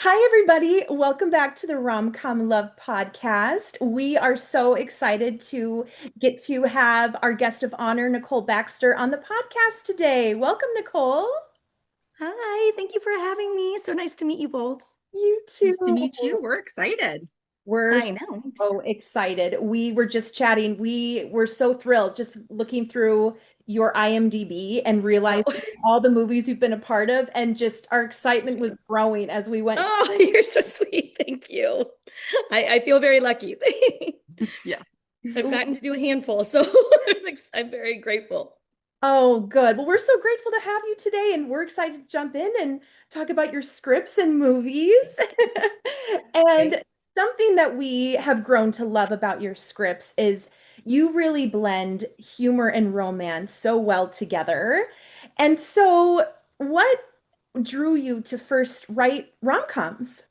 Hi, everybody. Welcome back to the Rom-Com Love Podcast. We are so excited to get to have our guest of honor, Nicole Baxter, on the podcast today. Welcome, Nicole. Hi, thank you for having me. So nice to meet you both. You Nice to too. meet you. We're excited. We're I know. so excited. We were just chatting. We were so thrilled just looking through your IMDb and realizing Oh, all the movies you've been a part of, and just our excitement was growing as we went. oh, you're so sweet. Thank you. I feel very lucky. Yeah. I've gotten to do a handful, so I'm very grateful. Oh, good. Well, we're so grateful to have you today, and we're excited to jump in and talk about your scripts and movies. And Okay. something that we have grown to love about your scripts is you really blend humor and romance so well together. And so, what drew you to first write rom-coms?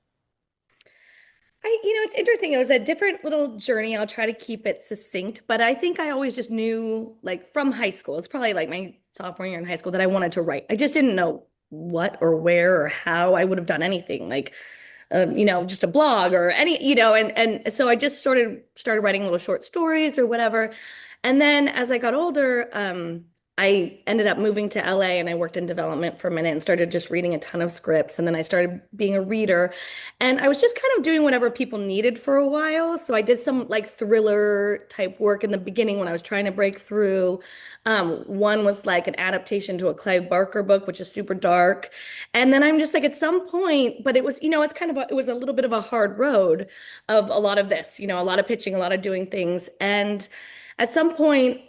It's interesting. It was a different little journey. I'll try to keep it succinct, but I think I always just knew, like from high school, it's probably like my sophomore year in high school that I wanted to write. I just didn't know what or where or how I would have done anything. Like just a blog or any, and so I just started writing little short stories or whatever. And then as I got older, I ended up moving to LA and I worked in development for a minute and started just reading a ton of scripts. And then I started being a reader. And I was just kind of doing whatever people needed for a while. So I did some like thriller type work in the beginning when I was trying to break through. One was like an adaptation to a Clive Barker book, which is super dark. And then I'm just like, at some point, but it was, it's kind of it was a little bit of a hard road of a lot of this, a lot of pitching, a lot of doing things. And at some point,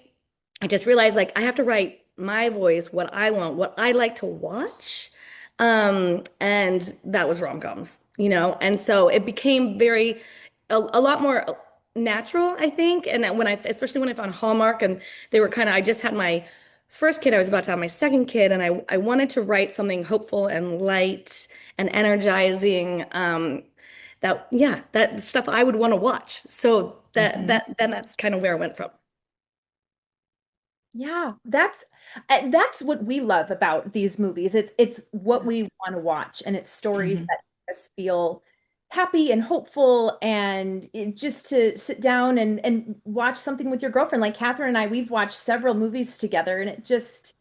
I just realized like I have to write my voice, what I want, what I like to watch. And that was rom-coms, and so it became a lot more natural, I think. And that especially when I found Hallmark and they were I just had my first kid, I was about to have my second kid, and I wanted to write something hopeful and light and energizing. That stuff I would want to watch. So Hmm. that's kind of where I went from. Yeah, that's what we love about these movies. It's what we want to watch, and it's stories Hmm. that make us feel happy and hopeful, and just to sit down and watch something with your girlfriend. Like Catherine and I, we've watched several movies together, and it just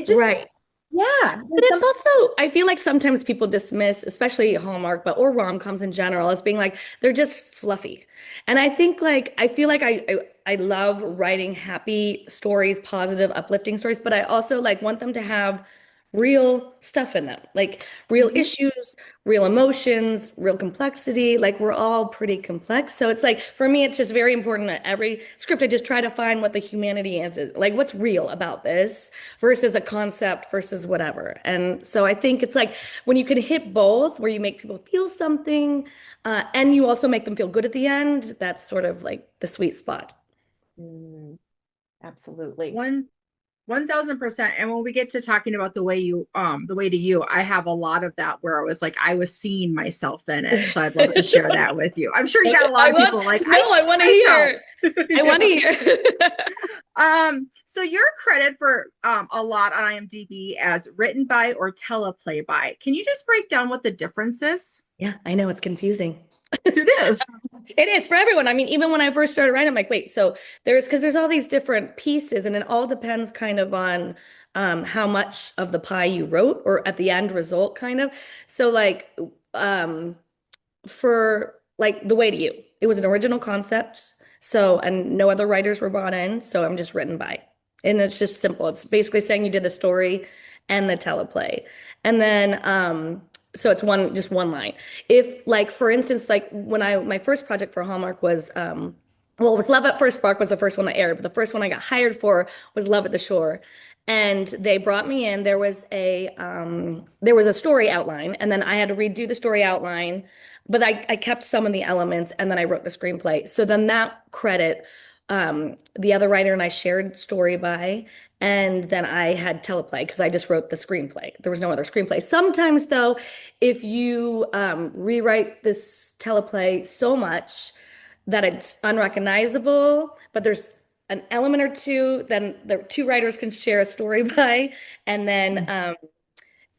Right. yeah, But there's it's something. also, I feel like sometimes people dismiss, especially Hallmark, but or rom-coms in general, as being like they're just fluffy. And I think like I feel like I love writing happy stories, positive, uplifting stories, but I also like want them to have real stuff in them, like real Mhm. issues, real emotions, real complexity. Like we're all pretty complex. So it's like for me, it's just very important that every script I just try to find what the humanity is, like what's real about this versus a concept versus whatever. And so I think it's like when you can hit both, where you make people feel something, and you also make them feel good at the end, that's sort of like the sweet spot. Mm, absolutely. One 1000%. And when we get to talking about the way to you, I have a lot of that where I was like, I was seeing myself in it. So I'd love to share that with you. I'm sure you got Okay, a lot of people like, I I want to see hear. myself. I want to Yeah. hear. So you're credited for a lot on IMDb as written by or teleplay by. Can you just break down what the difference is? Yeah, I know it's confusing. It is. It is for everyone. I mean, even when I first started writing, I'm like, wait, so because there's all these different pieces, and it all depends kind of on how much of the pie you wrote or at the end result, kind of. So, like, um, for like The Way to You, it was an original concept. So, and no other writers were brought in. So I'm just written by. And it's just simple. It's basically saying you did the story and the teleplay. And then, so it's just one line. If like, for instance, like when my first project for Hallmark was, well, it was Love at First Spark was the first one that aired, but the first one I got hired for was Love at the Shore. And they brought me in. There was a story outline, and then I had to redo the story outline, but I kept some of the elements, and then I wrote the screenplay. So then that credit, the other writer and I shared story by, and then I had teleplay because I just wrote the screenplay. There was no other screenplay. Sometimes though, if you rewrite this teleplay so much that it's unrecognizable, but there's an element or two, then the two writers can share a story by, and then um,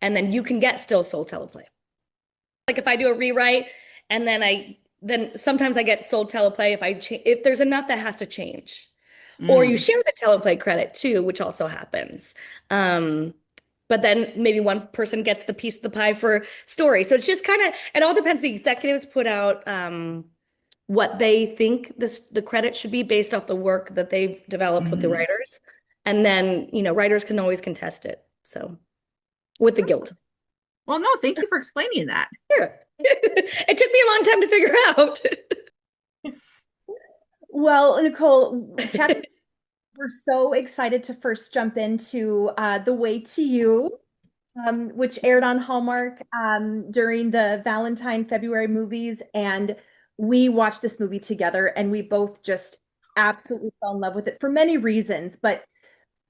and then you can get still soul teleplay. like if I do a rewrite and then sometimes I get sold teleplay if there's enough that has to change. Or you Mm. share the teleplay credit too, which also happens. Um, but then maybe one person gets the piece of the pie for story. So it's just kind of, it all depends. The executives put out what they think the credit should be based off the work that they've developed with the Mhm. writers. And then, writers can always contest it. So with the guilt. Well, no, thank you for explaining that. Sure. It took me a long time to figure out. Well, Nicole, Kathy, we're so excited to first jump into The Way to You, which aired on Hallmark during the Valentine February movies. And we watched this movie together and we both just absolutely fell in love with it for many reasons. But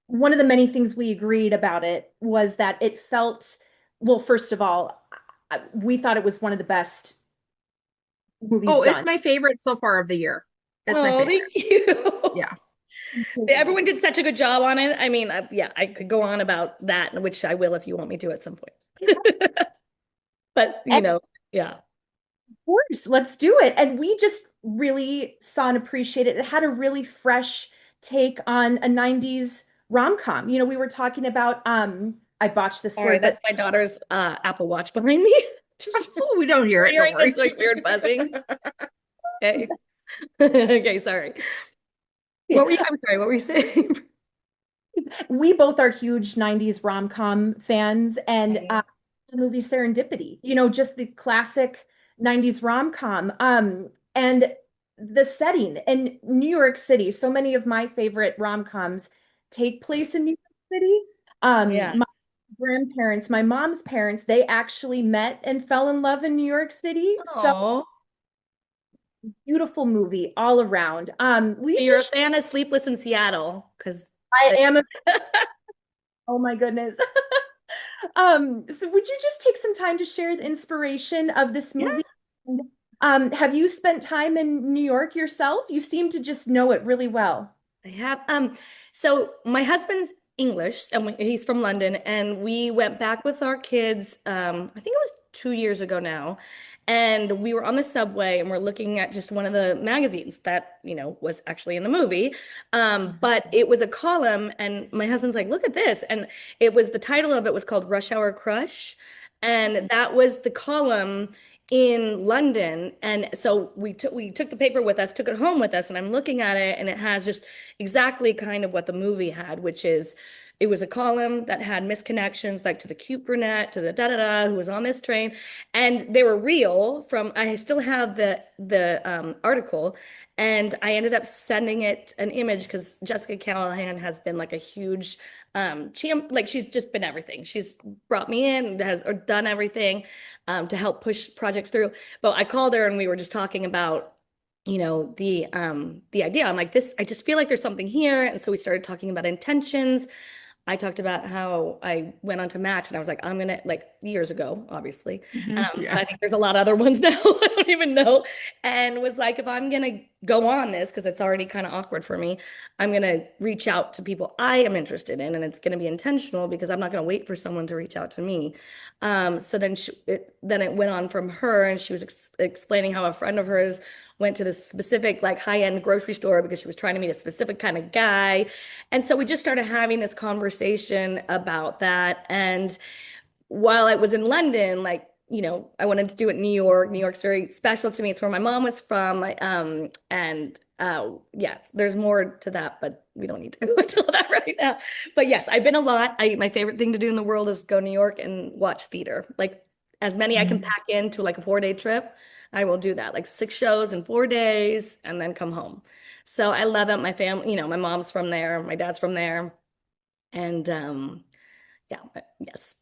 one of the many things we agreed about it was that it felt, well, first of all, we thought it was one of the best movies Oh, it's done. my favorite so far of the year. It's my Oh, favorite. thank you. Yeah. Everyone did such a good job on it. I mean, yeah, I could go on about that, which I will if you want me to at some point. But, And yeah. of course, let's do it. And we just really saw and appreciated it. It had a really fresh take on a 90s rom-com. We were talking about I botched this Sorry, word, that's but my daughter's Apple Watch behind me. Just Oh, we don't hear it. Don't hearing this worry. like weird buzzing. Okay. Okay, sorry. I'm sorry, what were you saying? we both are huge 90s rom-com fans and the movie Serendipity, just the classic 90s rom-com. And the setting in New York City, so many of my favorite rom-coms take place in New York City. Yeah. My grandparents, my mom's parents, they actually met and fell in love in New York City. So Oh, beautiful movie all around. We you're a just, fan of Sleepless in Seattle because I am a, oh my goodness. So would you just take some time to share the inspiration of this yeah, movie? And, have you spent time in New York yourself? You seem to just know it really well. I have. So my husband's English and he's from London, and we went back with our kids. I think it was 2 years ago now, and we were on the subway and we're looking at just one of the magazines that was actually in the movie. But it was a column, and my husband's like, "Look at this!" And the title of it was called Rush Hour Crush, and that was the column in London. And so we took the paper with us, took it home with us, and I'm looking at it, and it has just exactly kind of what the movie had, which is it was a column that had misconnections, like to the cute brunette, to the da da da who was on this train, and they were real. From I still have the article, and I ended up sending it an image because Jessica Callahan has been like a huge champ, like she's just been everything. She's brought me in, has or done everything to help push projects through. But I called her and we were just talking about the idea. I'm like, this, I just feel like there's something here. And so we started talking about intentions. I talked about how I went on to Match and I was like, I'm gonna, like, years ago, obviously. Yeah. But I think there's a lot of other ones now. I don't even know. And was like, if I'm gonna go on this, because it's already kind of awkward for me, I'm gonna reach out to people I am interested in, and it's gonna be intentional because I'm not gonna wait for someone to reach out to me. So then it went on from her, and she was explaining how a friend of hers went to this specific like high-end grocery store because she was trying to meet a specific kind of guy. And so we just started having this conversation about that. And while I was in London, like, I wanted to do it in New York. New York's very special to me. It's where my mom was from. And yeah, there's more to that, but we don't need to go into all that right now. But yes, I've been a lot. My favorite thing to do in the world is go to New York and watch theater. Like as many I can pack into like a 4-day trip, I will do that. Like 6 shows in 4 days and then come home. So I love it. My family, my mom's from there, my dad's from there. And yeah, yes,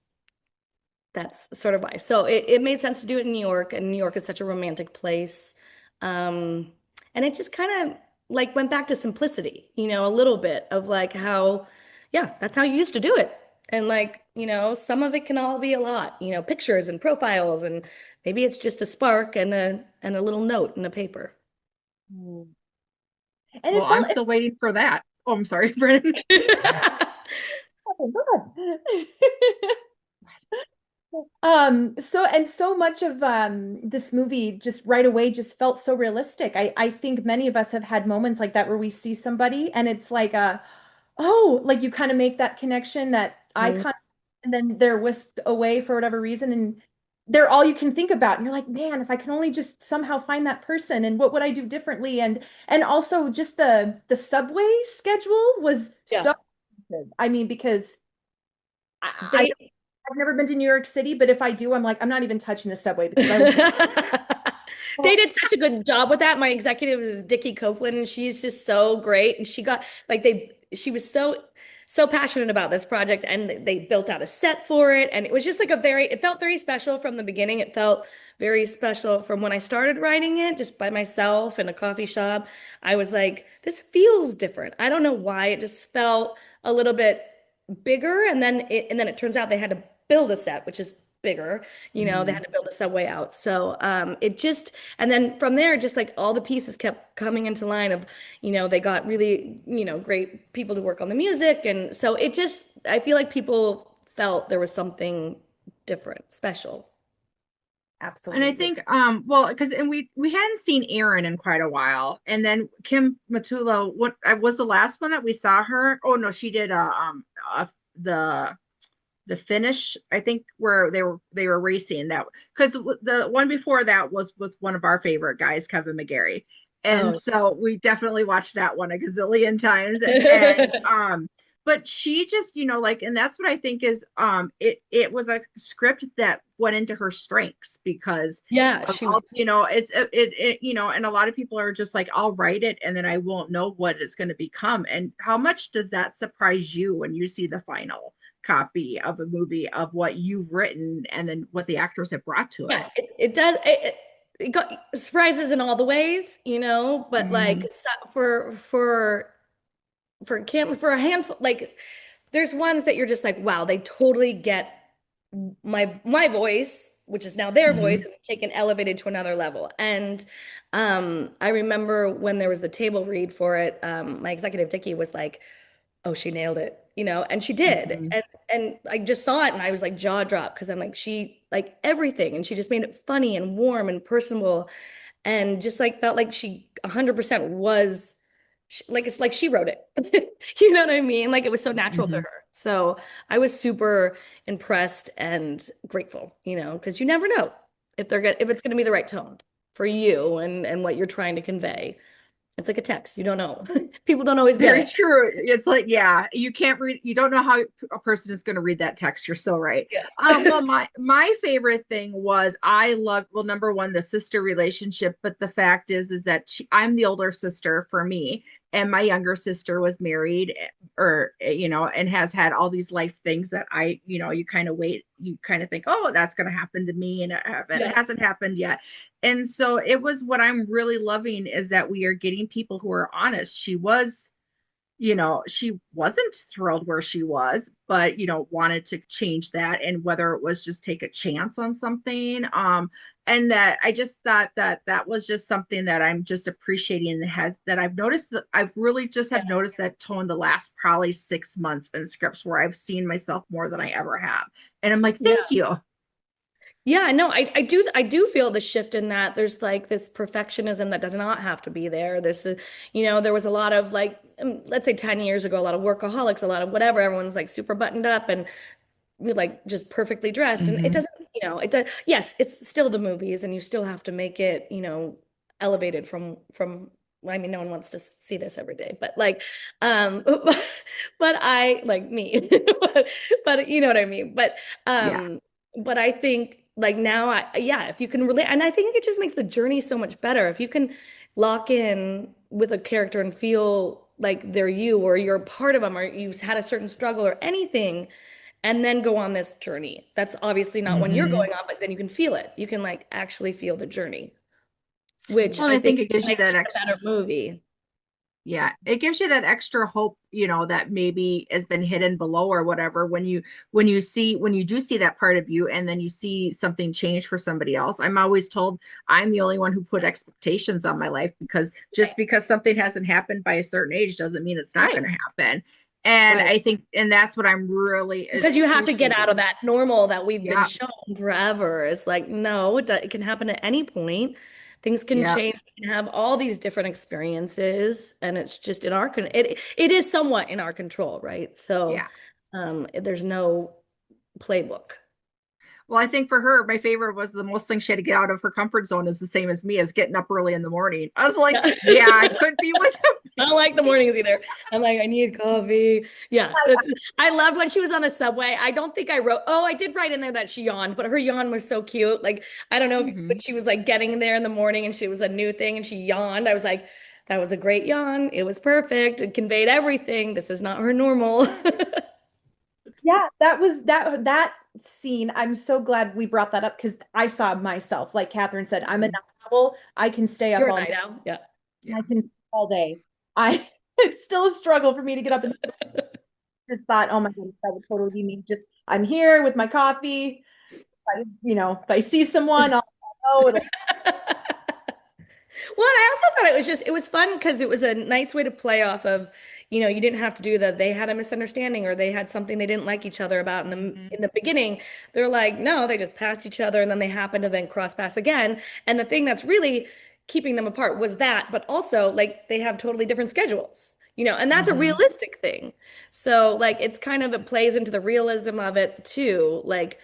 that's sort of why. So it made sense to do it in New York, and New York is such a romantic place. Um, and it just kind of like went back to simplicity, a little bit of like how, yeah, that's how you used to do it. And like, some of it can all be a lot, pictures and profiles, and maybe it's just a spark and a little note in a paper. Mm. And Well, it I'm felt still waiting for that. Oh, I'm sorry, Brennan. oh, good. So much of this movie just right away just felt so realistic. I think many of us have had moments like that where we see somebody and it's like oh, like you kind of make that connection, that eye Mhm. contact, and then they're whisked away for whatever reason, and they're all you can think about. And you're like, man, if I can only just somehow find that person, and what would I do differently? And also just the subway schedule was Yeah. so good. I mean, because I They I've never been to New York City, but if I do, I'm like, I'm not even touching the subway because I will. they did such a good job with that. My executive is Dickie Copeland, and she's just so great. And she got like she was so passionate about this project, and they built out a set for it. And it was just like it felt very special from the beginning. It felt very special from when I started writing it, just by myself in a coffee shop. I was like, this feels different. I don't know why. It just felt a little bit bigger, and then it turns out they had to build a set, which is bigger. They Mhm. had to build a subway out. So it just, and then from there, just like all the pieces kept coming into line of, they got really, great people to work on the music. And so it just, I feel like people felt there was something different, special. And I Absolutely. think, well, because and we hadn't seen Erin in quite a while, and then Kim Matula, what was the last one that we saw her? Oh no, she did the the finish, I think, where they were racing that, because the one before that was with one of our favorite guys, Kevin McGarry. And Oh. so we definitely watched that one a gazillion times. And but she just, like, and that's what I think is it was a script that went into her strengths because Yeah, of she was. all, and a lot of people are just like, I'll write it and then I won't know what it's going to become. And how much does that surprise you when you see the final copy of a movie of what you've written and then what the actors have brought to Yeah, it? it does. It got surprises in all the ways, but like Mhm. for Kim, for a handful, like there's ones that you're just like, wow, they totally get my voice, which is now their voice, Mhm. and taken elevated to another level. And I remember when there was the table read for it, my executive Dickie was like, oh, she nailed it, and she did. Mhm. And I just saw it and I was like jaw dropped because I'm like, she like everything, and she just made it funny and warm and personable, and just like felt like she 100% was like it's like she wrote it. You know what I mean? Like it was so natural to Mhm. her. So I was super impressed and grateful, because you never know if it's gonna be the right tone for you and what you're trying to convey. It's like a text. You don't know. People don't always get Very it. true. It's like, yeah, you can't read, you don't know how a person is going to read that text. You're so right. Yeah. Well, my favorite thing was I loved, well, number one, the sister relationship, but the fact is that I'm the older sister for me, and my younger sister was married, or and has had all these life things that you kind of wait, you kind of think, oh, that's going to happen to me, and it Yeah. hasn't happened yet. And so it was, what I'm really loving is that we are getting people who are honest. She wasn't thrilled where she was, but wanted to change that, and whether it was just take a chance on something. And that I just thought that that was just something that I'm just appreciating, that I've noticed, that I've really just Yeah. have noticed that tone the last probably 6 months in scripts, where I've seen myself more than I ever have. And I'm like, Yeah. thank you. Yeah, no, I do feel the shift in that there's like this perfectionism that does not have to be there. There was a lot of like, let's say 10 years ago, a lot of workaholics, a lot of whatever, everyone's like super buttoned up and like just perfectly dressed. And it Mm-hmm. doesn't, it does, yes, it's still the movies and you still have to make it, elevated from I mean, no one wants to see this every day, but like, but I like me, but you know what I mean. Yeah. But I think like now, yeah, if you can relate, and I think it just makes the journey so much better if you can lock in with a character and feel like they're you or you're a part of them or you've had a certain struggle or anything and then go on this journey. That's obviously not when you're Mm-hmm. going on, but then you can feel it. You can like actually feel the journey, which Well, and I I think think it gives you makes that just a extra, better movie. yeah, it gives you that extra hope, that maybe has been hidden below or whatever, when you do see that part of you, and then you see something change for somebody else. I'm always told I'm the only one who put expectations on my life, because Right. just because something hasn't happened by a certain age doesn't mean it's not Right. going to happen. And Right. I think, and that's what I'm really Because you have to get out of appreciating. that normal that we've been Yeah, shown forever. It's like, no, it can happen at any point. Things can yeah, change. We can have all these different experiences, and it's just in our it is somewhat in our control, right? So, yeah. there's no playbook. Well, I think for her, my favorite was the most thing she had to get out of her comfort zone is the same as me, as getting up early in the morning. I was like, Yeah. yeah, I could be with I don't like the mornings either. I'm like, I need coffee. Yeah. I loved when she was on the subway. I don't think I wrote, oh, I did write in there that she yawned, but her yawn was so cute. Like, I don't know if when him. she was like getting there in the morning and she was a new thing and she yawned. I was like, that was a great yawn. It was perfect. It conveyed everything. This is not her normal. Yeah, that was that scene. I'm so glad we brought that up because I saw myself, like Catherine said, I'm a Mhm. night owl. I can stay up You're a all night. night owl. Yeah. Yeah. I can all day. I it's still a struggle for me to get up and just thought, oh my goodness, that would totally be me. Just I'm here with my coffee. If I see someone, I'll know it'll. Well, and I also thought it was fun because it was a nice way to play off of, you didn't have to do that. They had a misunderstanding or they had something they didn't like each other about in Mhm. the beginning. They're like, no, they just passed each other and then they happened to then cross paths again. And the thing that's really keeping them apart was that, but also like they have totally different schedules. And that's a Mhm. realistic thing. So like it's kind of it plays into the realism of it too. Like,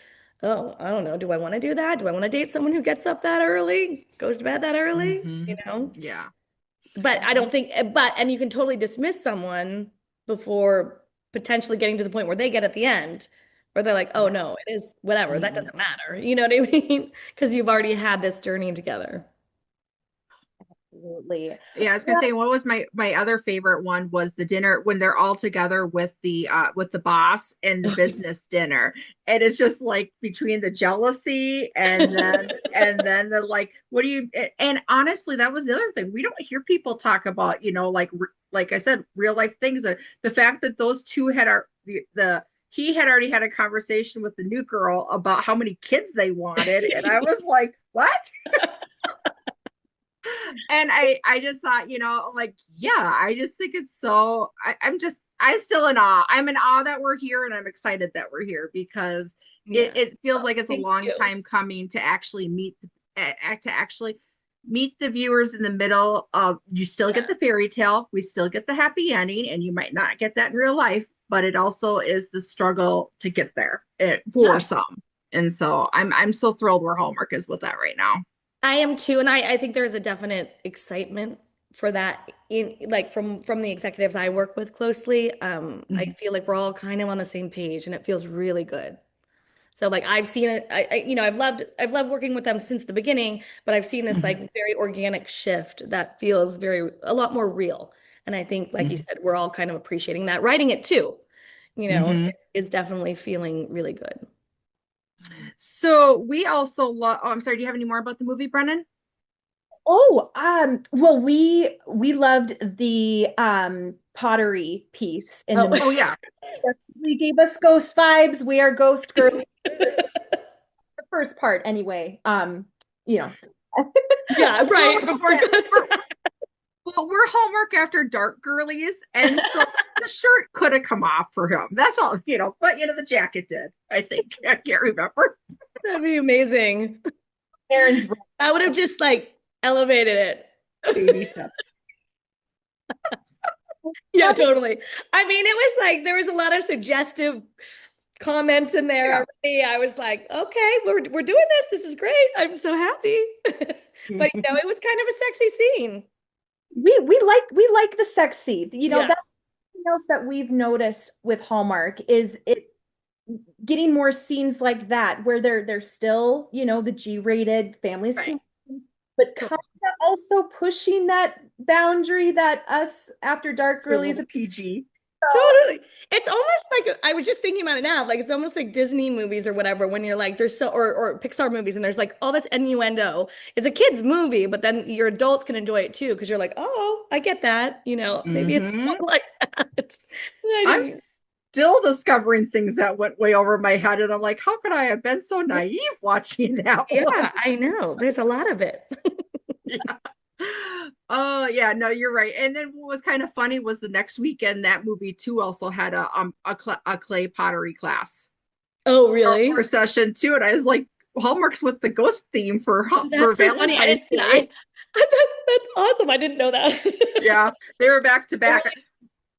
oh, I don't know. Do I want to do that? Do I want to date someone who gets up that early, goes to bed that early? You Mhm. know? Yeah. But I don't think, and you can totally dismiss someone before potentially getting to the point where they get at the end, where they're like, oh Yeah. no, it is whatever. That Mhm. doesn't matter. You know what I mean? Because you've already had this journey together. Absolutely. Yeah, I was gonna Yeah. say what was my other favorite one was the dinner when they're all together with the boss and the Oh, yeah. business dinner. And it's just like between the jealousy and then the like what do you and honestly that was the other thing. We don't hear people talk about, like I said, real life things. The fact that those two had the he had already had a conversation with the new girl about how many kids they wanted, and I was like, what? And I just thought, like, yeah, I just think it's so I'm still in awe. I'm in awe that we're here and I'm excited that we're here because Yeah. it feels Oh, like it's a thank long you. time coming to actually meet the viewers in the middle of you still get Yeah. the fairy tale, we still get the happy ending, and you might not get that in real life, but it also is the struggle to get there for Yeah. some. And so I'm so thrilled where Hallmark is with that right now. I am too, and I think there's a definite excitement for that in like from the executives I work with closely. I Mhm. feel like we're all kind of on the same page, and it feels really good. So like I've seen it, I've loved working with them since the beginning, but I've seen this Mhm. like very organic shift that feels a lot more real. And I think, like you Mhm. said, we're all kind of appreciating that. Writing it too, Mhm. is definitely feeling really good. So we also love. Oh, I'm sorry. Do you have any more about the movie, Brennan? Oh, well, we loved the pottery piece in the Oh, movie. Oh yeah. Definitely gave us ghost vibes. We are ghost girls. The first part, anyway. You know. yeah, Well, right. like I Before said, it goes. we're Hallmark after dark girlies, and so the shirt could have come off for him. That's all, But the jacket did. I think I can't remember. That'd be amazing. Aaron's right. I would have just like elevated it. Baby steps. Yeah, totally. I mean, it was like there was a lot of suggestive comments in there Yeah. already. I was like, okay, we're doing this. This is great. I'm so happy. But it was kind of a sexy scene. We like the sex scene. Yeah. That's something else that we've noticed with Hallmark is it getting more scenes like that where they're still, the G-rated families Right. can, but kind of also pushing that boundary that us after dark For a girlies little PG. Totally. It's almost like I was just thinking about it now. Like it's almost like Disney movies or whatever when you're like there's or Pixar movies and there's like all this innuendo. It's a kid's movie, but then your adults can enjoy it too because you're like, "Oh, I get that." Maybe it's Hmm. more like that. I I'm didn't. still discovering things that went way over my head, and I'm like, how could I have been so naive watching that one? Yeah, I know. There's a lot of it. Yeah. Oh yeah, no, you're right. And then what was kind of funny was the next weekend that movie too also had a clay pottery class Oh, or really? session too, and I was like, Hallmark's with the ghost theme Oh, for that's so funny. I Valentine's didn't see that. Day. That's awesome. I didn't know that. Yeah, they were back to back.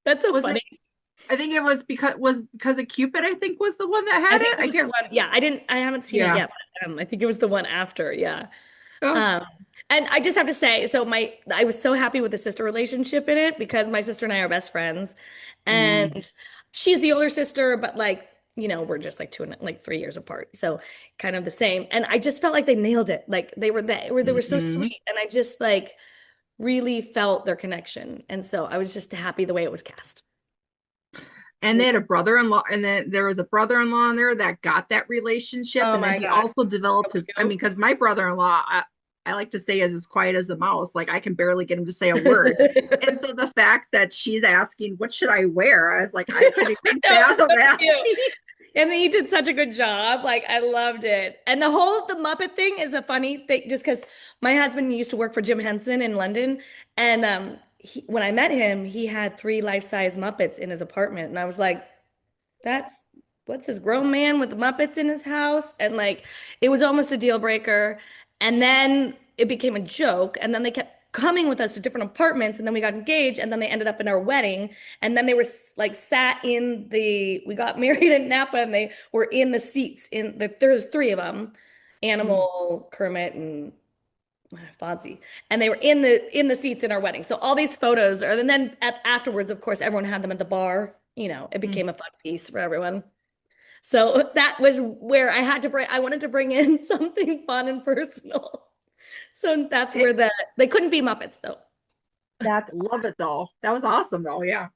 That's so Was it? funny. I think it was because of Cupid. I think was the one that I had think it. it I was the can't. one. Yeah, I haven't seen it Yeah. yet, but I think it was the one after. Yeah. Oh. Um, and I just have to say, so I was so happy with the sister relationship in it because my sister and I are best friends, Mm. and she's the older sister, but like, we're just like 3 years apart, so kind of the same. And I just felt like they nailed it. Like they were so Hmm. sweet, and I just like really felt their connection, and so I was just happy the way it was cast. And they had a brother-in-law, and then there was a brother-in-law in there that got that relationship, Oh and then my he God. also developed So his. I cute. mean, because my brother-in-law, I like to say, is as quiet as a mouse. Like I can barely get him to say a word. And so the fact that she's asking, "What should I wear?" I was like, I couldn't I even know, it was fathom so that. cute. And then he did such a good job. Like I loved it. And the Muppet thing is a funny thing just because my husband used to work for Jim Henson in London. And when I met him, he had three life-size Muppets in his apartment. And I was like, that's what's this grown man with the Muppets in his house? And like it was almost a deal breaker. And then it became a joke. And then they kept coming with us to different apartments. And then we got engaged. And then they ended up in our wedding. And then they were like sat we got married in Napa and they were in the seats there's three of them, Mm. Animal, Kermit, and Fonzie, and they were in the seats in our wedding. So all these photos are, and then afterwards, of course, everyone had them at the bar. It Mm. became a fun piece for everyone. So that was where I wanted to bring in something fun and personal. So that's It, where they couldn't be Muppets though. That's love it though. That was awesome though. Yeah.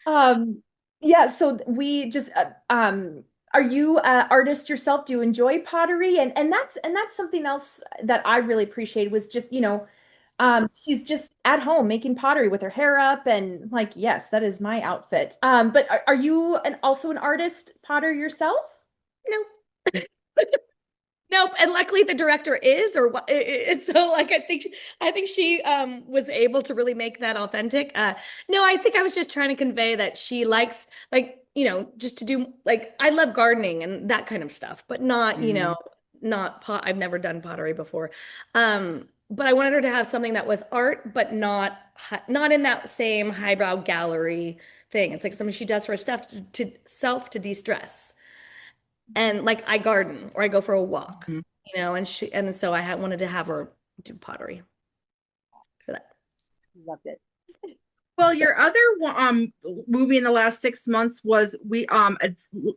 um yeah, so we just are you an artist yourself? Do you enjoy pottery? And that's something else that I really appreciated was just, she's just at home making pottery with her hair up and like, yes, that is my outfit. But are you also an artist potter yourself? No. Nope. And luckily the director is, or what? So like I think she was able to really make that authentic. No, I think I was just trying to convey that she likes like just to do like I love gardening and that kind of stuff, but not Mm. not pot. I've never done pottery before. But I wanted her to have something that was art, but not in that same highbrow gallery thing. It's like something she does for her stuff to de-stress. And like I garden or I go for a walk, Mm. and so wanted to have her do pottery for that. Loved it. Well, your other movie in the last 6 months was we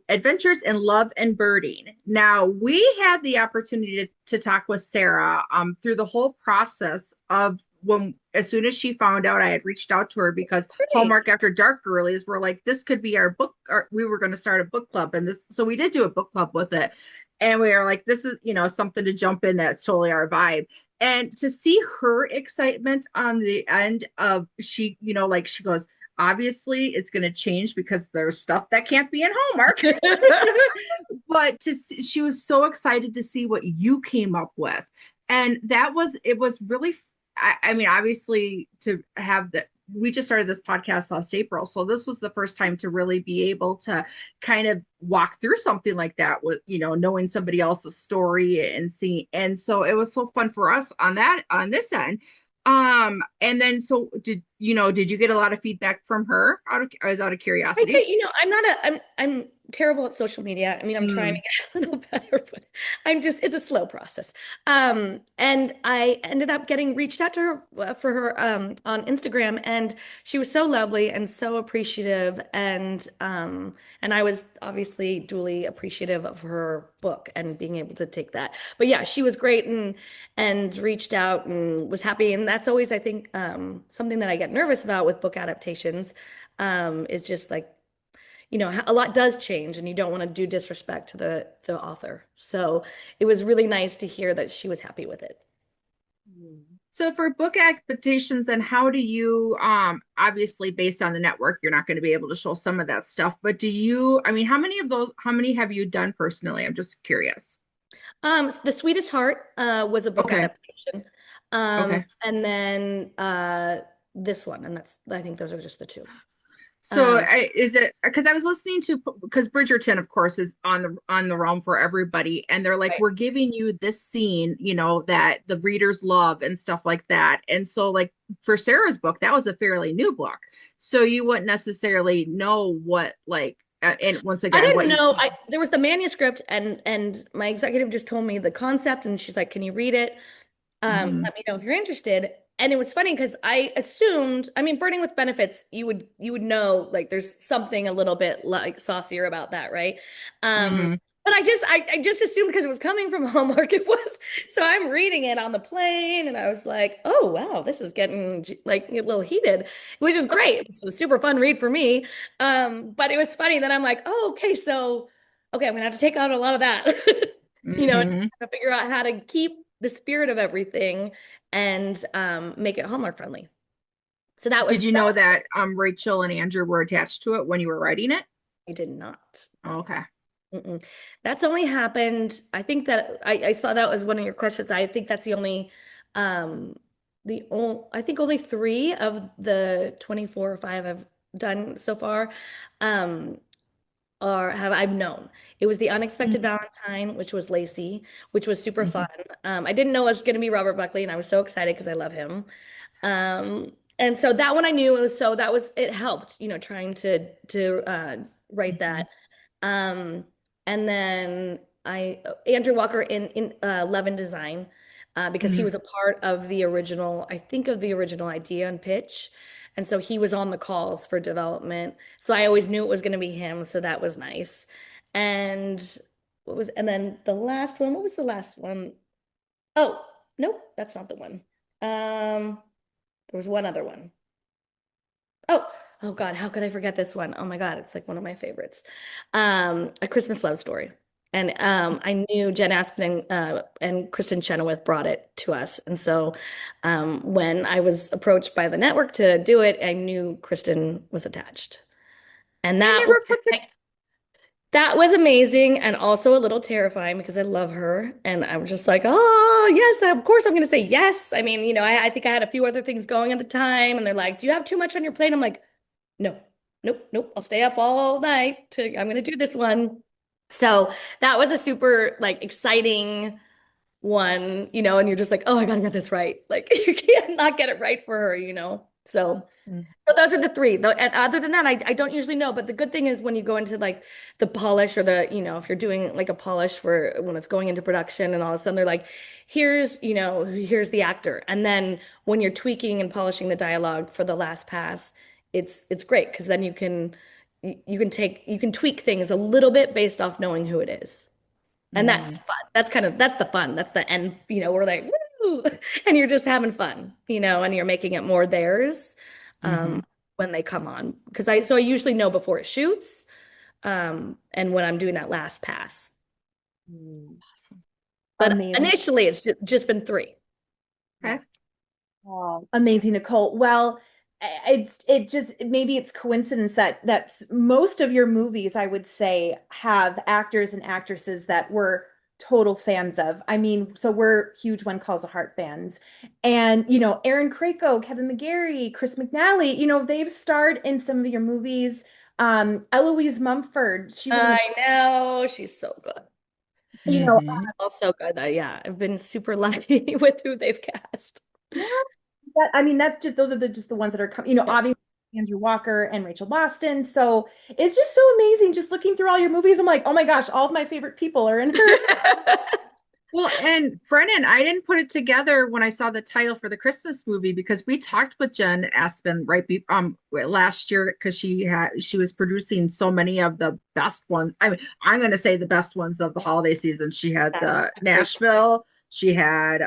Adventures in Love and Birding. Now we had the opportunity to talk with Sarah through the whole process of when as soon as she found out I had reached out to her because Great. Hallmark After Dark girlies were like, this could be our book, or we were going to start a book club, and this so we did do a book club with it. And we were like, this is something to jump in, that's totally our vibe. And to see her excitement on the end of like she goes, obviously it's going to change because there's stuff that can't be in Hallmark. But she was so excited to see what you came up with. And it was really, I mean, obviously to have that. We just started this podcast last April. So this was the first time to really be able to kind of walk through something like that with, knowing somebody else's story and seeing. And so it was so fun for us on this end. And then so did you get a lot of feedback from her out of I curiosity? think, I'm terrible at social media. I mean, I'm trying to Mm. get a little better, but it's a slow process. And I ended up getting reached out to her for her on Instagram, and she was so lovely and so appreciative, and I was obviously duly appreciative of her book and being able to take that. But yeah, she was great and reached out and was happy, and that's always, I think, something that I get nervous about with book adaptations is just like, a lot does change and you don't want to do disrespect to the author. So it was really nice to hear that she was happy with it. So for book adaptations, then how do you obviously based on the network, you're not going to be able to show some of that stuff, but I mean, how many have you done personally? I'm just curious. The Sweetest Heart was a book Okay. adaptation. Okay. And then this one, and that's I think those are just the two. So Um, is it because I was listening to because Bridgerton, of course, is on the realm for everybody, and they're like, right. we're giving you this scene, that the readers love and stuff like that. And so, like for Sarah's book, that was a fairly new book, so you wouldn't necessarily know what and once I again, didn't what you know. can. There was the manuscript, and my executive just told me the concept, and she's like, "Can you read it? Mhm. Let me know if you're interested." And it was funny because I assumed, I mean, Burning with Benefits, you would know like there's something a little bit like saucier about that, right? Mhm. But I just assumed because it was coming from Hallmark, it was. So I'm reading it on the plane, and I was like, oh wow, this is getting like a little heated, which is great. It's a super fun read for me. But it was funny that I'm like, oh, okay, so okay, I'm gonna have to take out a lot of that, and Mhm. to figure out how to keep the spirit of everything and make it Hallmark friendly. So that Did was you that know that Rachel and Andrew were attached to it when you were writing it? I did not. No. Okay. Mm-mm. That's only happened. I think that I saw that was one of your questions. I think that's um, I think only three of the 24 or five I've done so far, um, or have I've known. It was the Unexpected Mhm. Valentine, which was Lacey, which was super fun. Mhm. I didn't know it was going to be Robert Buckley, and I was so excited because I love him. And so that one I knew it was so that was it helped, trying to write Mhm. that. Um, and then I Andrew Walker in Love and Design, because he Mhm. was a part of the original, I think of the original idea and pitch. And so he was on the calls for development. So I always knew it was going to be him. So that was nice. And and then the last one, what was the last one? Oh, nope, that's not the one. There was one other one. Oh, oh God, how could I forget this one? Oh my God, it's like one of my favorites. A Christmas Love Story. And I knew Jen Aspin and Kristen Chenoweth brought it to us. And so when I was approached by the network to do it, I knew Kristen was attached. And I that was never put the like that was amazing and also a little terrifying because I love her. And I'm just like, oh, yes, of course I'm going to say yes. I mean, I think I had a few other things going at the time. And they're like, do you have too much on your plate? I'm like, no, nope, nope. I'll stay up all night I'm going to do this one. So that was a super like exciting one, and you're just like, oh, I got to get this right. Like you can't not get it right for her. So those are the three. Though, and other than that, I don't usually know. But the good thing is when you go into like the polish or if you're doing like a polish for when it's going into production and all of a sudden they're like, here's the actor. And then when you're tweaking and polishing the dialogue for the last pass, it's great because then you can tweak things a little bit based off knowing who it is. And that's Mhm. fun. That's the fun. That's the end, we're like, woo! And you're just having fun, and you're making it more theirs Mhm. when they come on. So I usually know before it shoots, and when I'm doing that last pass. Mm, But amazing. initially it's just been three. Okay. Oh, amazing, Nicole. Well, it just maybe it's coincidence that most of your movies, I would say, have actors and actresses that we're total fans of. I mean, so we're huge One Calls a Heart fans. And, Aaron Krakow, Kevin McGarry, Chris McNally, they've starred in some of your movies. Eloise Mumford, she was in I know she's so good. you know, Mhm. Also good. Yeah, I've been super lucky with who they've cast. yeah, I mean, that's just those are just the ones that are coming, obviously Andrew Walker and Rachel Boston. So it's just so amazing just looking through all your movies. I'm like, oh my gosh, all of my favorite people are in her. Well, and Brennan, I didn't put it together when I saw the title for the Christmas movie because we talked with Jen Aspen last year because she was producing so many of the best ones. I mean, I'm going to say the best ones of the holiday season. She had That's the a great point. Nashville. She had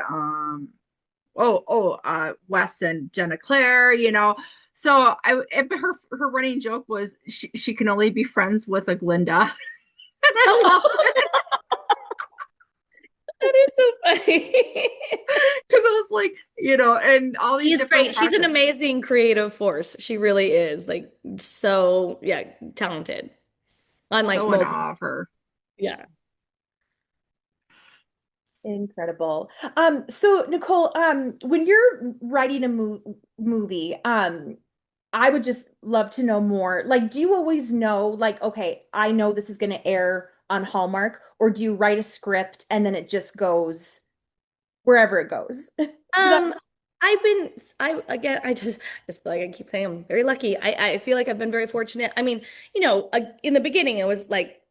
Wes and Jenna Claire. So her running joke was she can only be friends with a Glinda. And I love Oh, that is so funny. because I was like, and all these She's different great. She's an projects. amazing creative force. She really is. Like so, yeah, talented. Unlike So in most, awe of her. yeah. Incredible. So Nicole, when you're writing a movie, I would just love to know more. Like, do you always know, like, okay, I know this is going to air on Hallmark, or do you write a script and then it just goes wherever it goes? Does that Um, again, I just feel like I keep saying I'm very lucky. I feel like I've been very fortunate. I mean, in the beginning, it was like,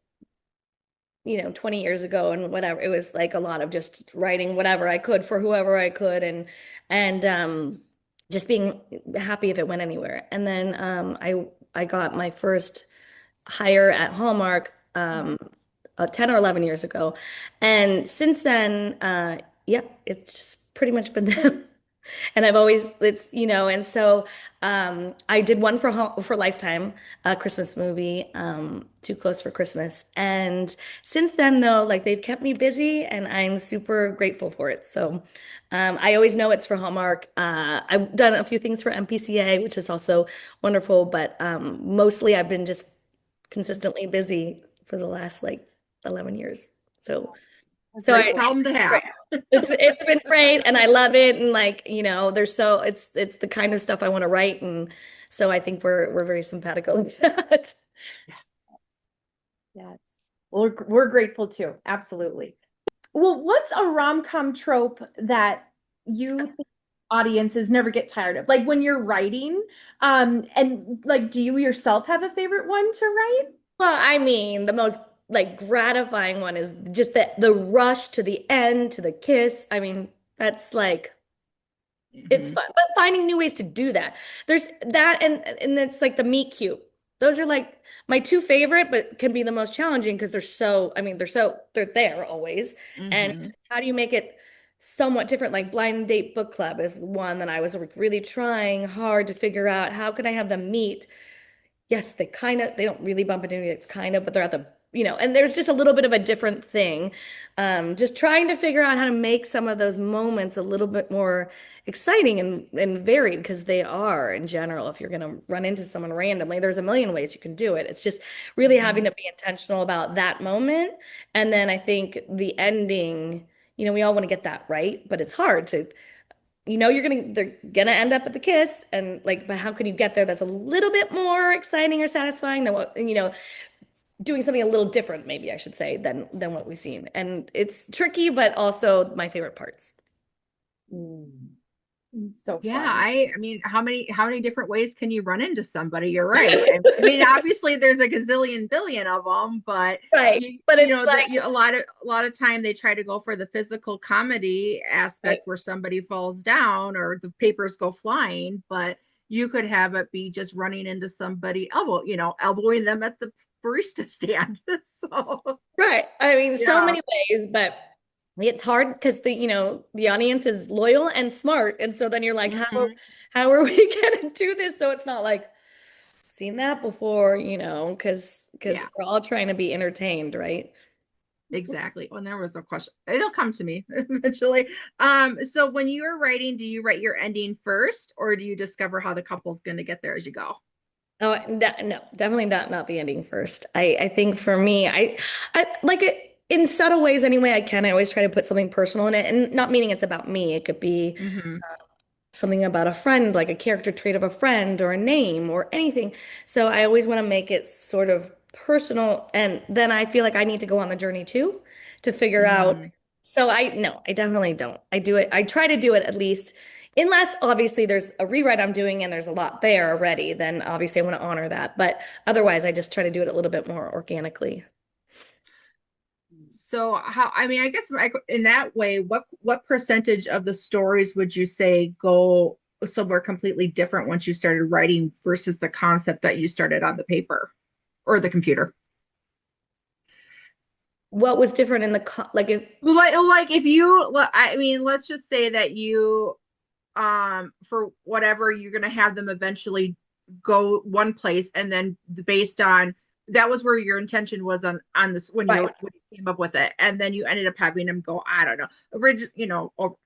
20 years ago and whatever. It was like a lot of just writing whatever I could for whoever I could and just being happy if it went anywhere. And then I got my first hire at Hallmark 10 or 11 years ago. And since then, yeah, it's just pretty much been them. And I've always it's and so I did one for Lifetime, a Christmas movie, Too Close for Christmas. And since then though, like they've kept me busy and I'm super grateful for it. So I always know it's for Hallmark. I've done a few things for MPCA, which is also wonderful, but mostly I've been just consistently busy for the last like 11 years. So a so great I Problem to have. it's been great and I love it and like, there's so it's the kind of stuff I want to write and so I think we're very simpatico like that. Yes. Well, we're grateful too. Absolutely. Well, what's a rom-com trope that you think audiences never get tired of? Like when you're writing, and like, do you yourself have a favorite one to write? Well, I mean, the most like gratifying one is just the rush to the end, to the kiss. I mean, that's like it's Mhm. fun, but finding new ways to do that. There's that, and it's like the meet cute. Those are like my two favorite, but can be the most challenging because they're so. I mean, they're there always. And Mhm. how do you make it somewhat different? Like blind date book club is one that I was really trying hard to figure out. How could I have them meet? Yes, they don't really bump into it, kind of, but they're at and there's just a little bit of a different thing. Just trying to figure out how to make some of those moments a little bit more exciting and varied because they are in general. If you're going to run into someone randomly, there's a million ways you can do it. It's just really having Mhm. to be intentional about that moment. And then I think the ending, we all want to get that right, but it's hard to they're gonna end up at the kiss and like, but how can you get there that's a little bit more exciting or satisfying than what doing something a little different, maybe I should say, than what we've seen. And it's tricky, but also my favorite parts. Mm, so Yeah, fun. I mean, how many different ways can you run into somebody? You're right. I mean, obviously there's a gazillion billion of them, but Right. you But you it's know like, that a lot of time they try to go for the physical comedy right. aspect where somebody falls down or the papers go flying, but you could have it be just running into somebody elbowing them at the barista stand. So, Right. I mean, so yeah. many ways, but it's hard because the audience is loyal and smart. And so then you're like, Mhm. how are we gonna do this? So it's not like seen that before, because Yeah. we're all trying to be entertained, right? Exactly. When there was a question, it'll come to me eventually. So when you're writing, do you write your ending first, or do you discover how the couple's going to get there as you go? Oh, no, definitely not the ending first. I think for me, I like it in subtle ways anyway I can. I always try to put something personal in it, and not meaning it's about me. It could be Hmm. something about a friend, like a character trait of a friend or a name or anything. So I always want to make it sort of personal. And then I feel like I need to go on the journey too to figure out. Hmm. So no, I definitely don't. I do it. I try to do it at least, unless obviously there's a rewrite I'm doing and there's a lot there already, then obviously I want to honor that. But otherwise, I just try to do it a little bit more organically. So how, I mean, I guess in that way, what percentage of the stories would you say go somewhere completely different once you started writing versus the concept that you started on the paper or the computer? What was different in like if Like if you, I mean, let's just say that you for whatever you're going to have them eventually go one place and then based on that was where your intention was on this right. when you came up with it and then you ended up having them go I don't know or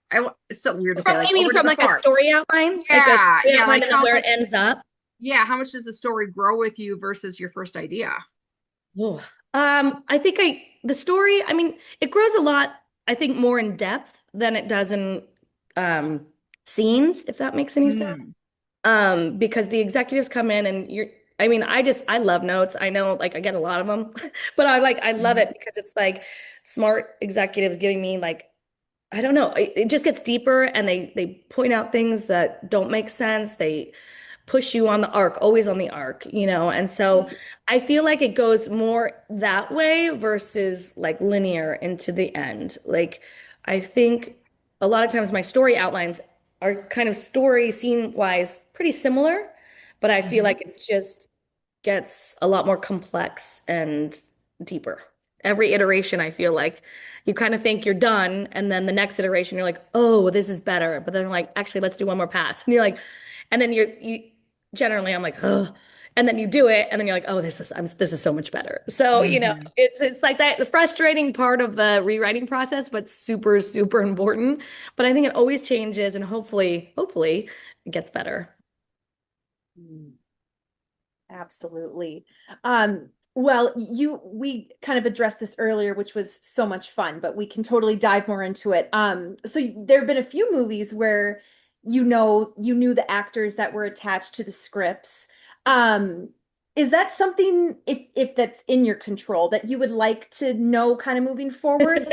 it's so weird to say like You mean over to from the like a farm. story outline? Like a Yeah, story yeah, outline like and then how where much, it ends up? yeah, how much does the story grow with you versus your first idea? Oh. I think the story, I mean, it grows a lot. I think, more in depth than it does in um, scenes, if that makes any sense. Mm. Because the executives come in and I mean, I love notes. I know, like, I get a lot of them, but I love Mhm. it because it's like smart executives giving me, like, I don't know. It just gets deeper and they point out things that don't make sense. They push you on the arc, always on the arc, you know? And so I feel like it goes more that way versus like linear into the end. Like, I think a lot of times my story outlines are kind of story scene wise pretty similar, but I feel Mhm. like it just gets a lot more complex and deeper. Every iteration, I feel like you kind of think you're done, and then the next iteration, you're like, oh, this is better. But then, like, actually, let's do one more pass. And you're like, and then you generally, I'm like, oh, and then you do it, and then you're like, oh, this is so much better. So, Mhm. it's like that, the frustrating part of the rewriting process, but super, super important. But I think it always changes, and hopefully, it gets better. Mm. Absolutely. Well, we kind of addressed this earlier, which was so much fun, but we can totally dive more into it. So there have been a few movies where you knew the actors that were attached to the scripts. Um, is that something, if that's in your control, that you would like to know kind of moving forward?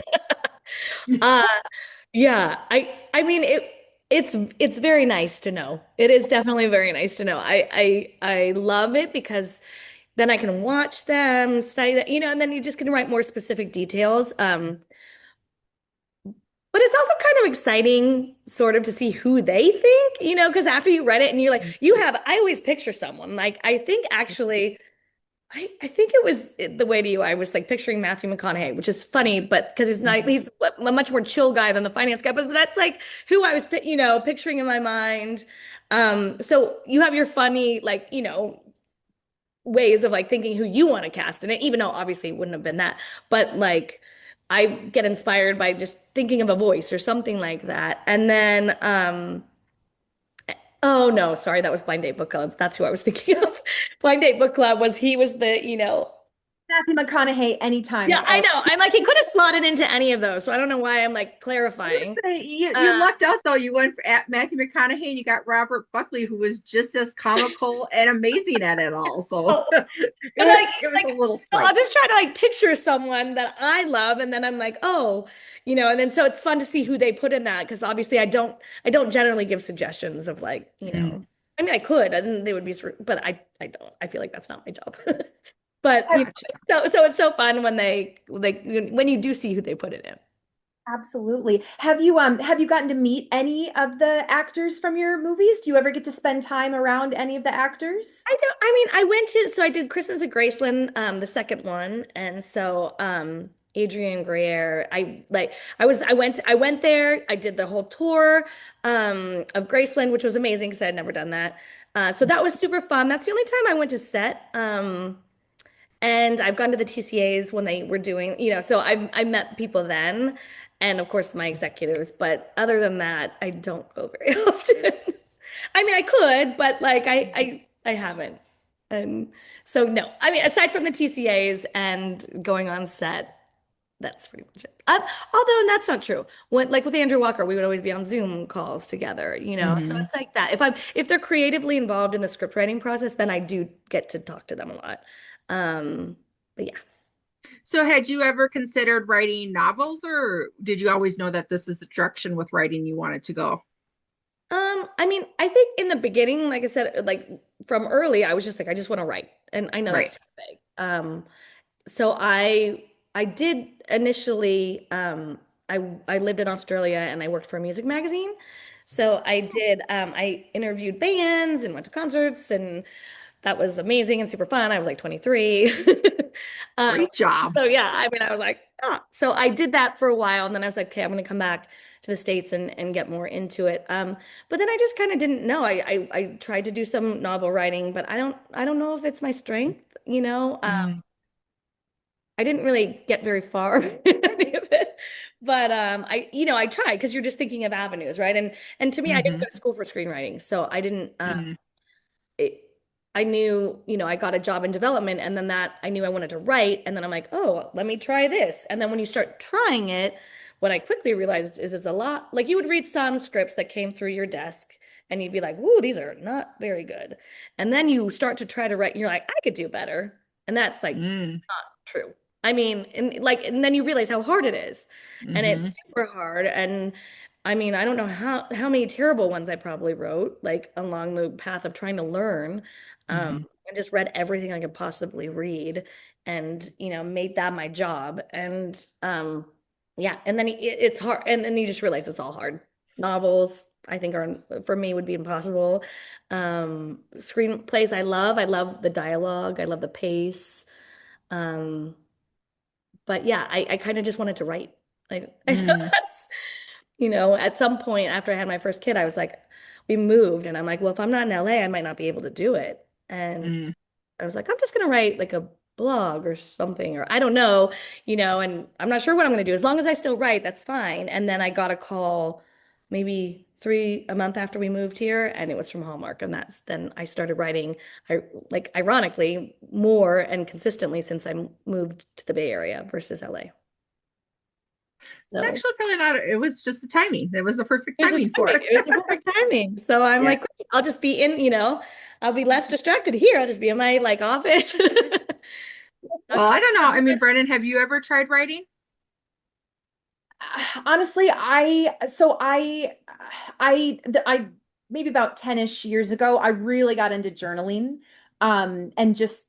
Uh, yeah, I mean it's very nice to know. It is definitely very nice to know. I love it because then I can watch them, study that, and then you just can write more specific details. But it's also kind of exciting sort of to see who they think, because after you read it and you're like, I always picture someone. Like I think actually I think it was the way to you. I was like picturing Matthew McConaughey, which is funny, but because Mhm. he's a much more chill guy than the finance guy. But that's like who I was, picturing in my mind. So you have your funny, like, ways of like thinking who you want to cast in it, even though obviously it wouldn't have been that. But like, I get inspired by just thinking of a voice or something like that. And then, oh no, sorry, that was Blind Date Book Club. That's who I was thinking of. Blind Date Book Club he was the. Matthew McConaughey anytime Yeah, is I all. know. I'm like, he could have slotted into any of those. So I don't know why I'm like I was clarifying. gonna say you Uh, lucked out though. You went for at Matthew McConaughey and you got Robert Buckley, who was just as comical and amazing at it all. So oh, and like, it was a like, little so I'll slight. just try to like picture someone that I love, and then I'm like, oh, and then so it's fun to see who they put in that because obviously I don't generally give suggestions of like, Mm. I mean, I could, and they would be, but I don't. I feel like that's not my job. But Gotcha. so it's so fun when they like when you do see who they put it in. Absolutely. Have you gotten to meet any of the actors from your movies? Do you ever get to spend time around any of the actors? I don't, I mean, I did Christmas at Graceland, the second one. And so, Adrienne Greer, I went there, I did the whole tour, of Graceland, which was amazing because I had never done that. So that was super fun. That's the only time I went to set. And I've gone to the TCAs when they were doing, so I met people then, and of course my executives. But other than that, I don't go very often. I mean, I could, but like I haven't. And so no. I mean, aside from the TCAs and going on set, that's pretty much it. Although that's not true. When like with Andrew Walker, we would always be on Zoom calls together, So Hmm. it's like that. If they're creatively involved in the script writing process, then I do get to talk to them a lot. But yeah. So had you ever considered writing novels, or did you always know that this is the direction with writing you wanted to go? I mean, I think in the beginning, like I said, like from early, I was just like, I just want to write. And I know that's Right. sort of vague. So I did initially I lived in Australia and I worked for a music magazine. So I interviewed bands and went to concerts, and that was amazing and super fun. I was like 23. Um, Great job. so yeah, I mean I was like, ah. So I did that for a while and then I was like, okay, I'm gonna come back to the States and get more into it. But then I just kind of didn't know. I tried to do some novel writing, but I don't know if it's my strength, Mm. I didn't really get very far in any of it. But I tried because you're just thinking of avenues, right? And to me, I didn't Hmm. go to school for screenwriting, so I didn't. Mm. It, I knew, I got a job in development, and then that I knew I wanted to write, and then I'm like, oh, let me try this. And then when you start trying it, what I quickly realized is it's a lot. Like you would read some scripts that came through your desk and you'd be like, "Ooh, these are not very good." And then you start to try to write and you're like, "I could do better." And that's like Mm, not true. I mean, and then you realize how hard it is. And hmm it's super hard. And I mean, I don't know how many terrible ones I probably wrote, like along the path of trying to learn. hmm I just read everything I could possibly read and, made that my job. And yeah, and then it's hard. And then you just realize it's all hard. Novels, I think are for me would be impossible. Screenplays I love. I love the dialogue. I love the pace. Um, but yeah, I kind of just wanted to write. I know mm, that's, at some point after I had my first kid, I was like, we moved, and I'm like, well, if I'm not in LA, I might not be able to do it. And mm. I was like, I'm just gonna write like a blog or something, or I don't know, and I'm not sure what I'm gonna do. As long as I still write, that's fine. And then I got a call maybe a month after we moved here, and it was from Hallmark. And that's then I started writing, like ironically, more and consistently since I moved to the Bay Area versus LA. It's So actually probably not, it was just the timing. It was the perfect it was the timing for timing. it. It was the perfect timing. So I'm Yeah. like, great, I'll just be I'll be less distracted here. I'll just be in my like office. Well, I don't know. I mean, Brennan, have you ever tried writing? Honestly, I maybe about 10-ish years ago, I really got into journaling. And just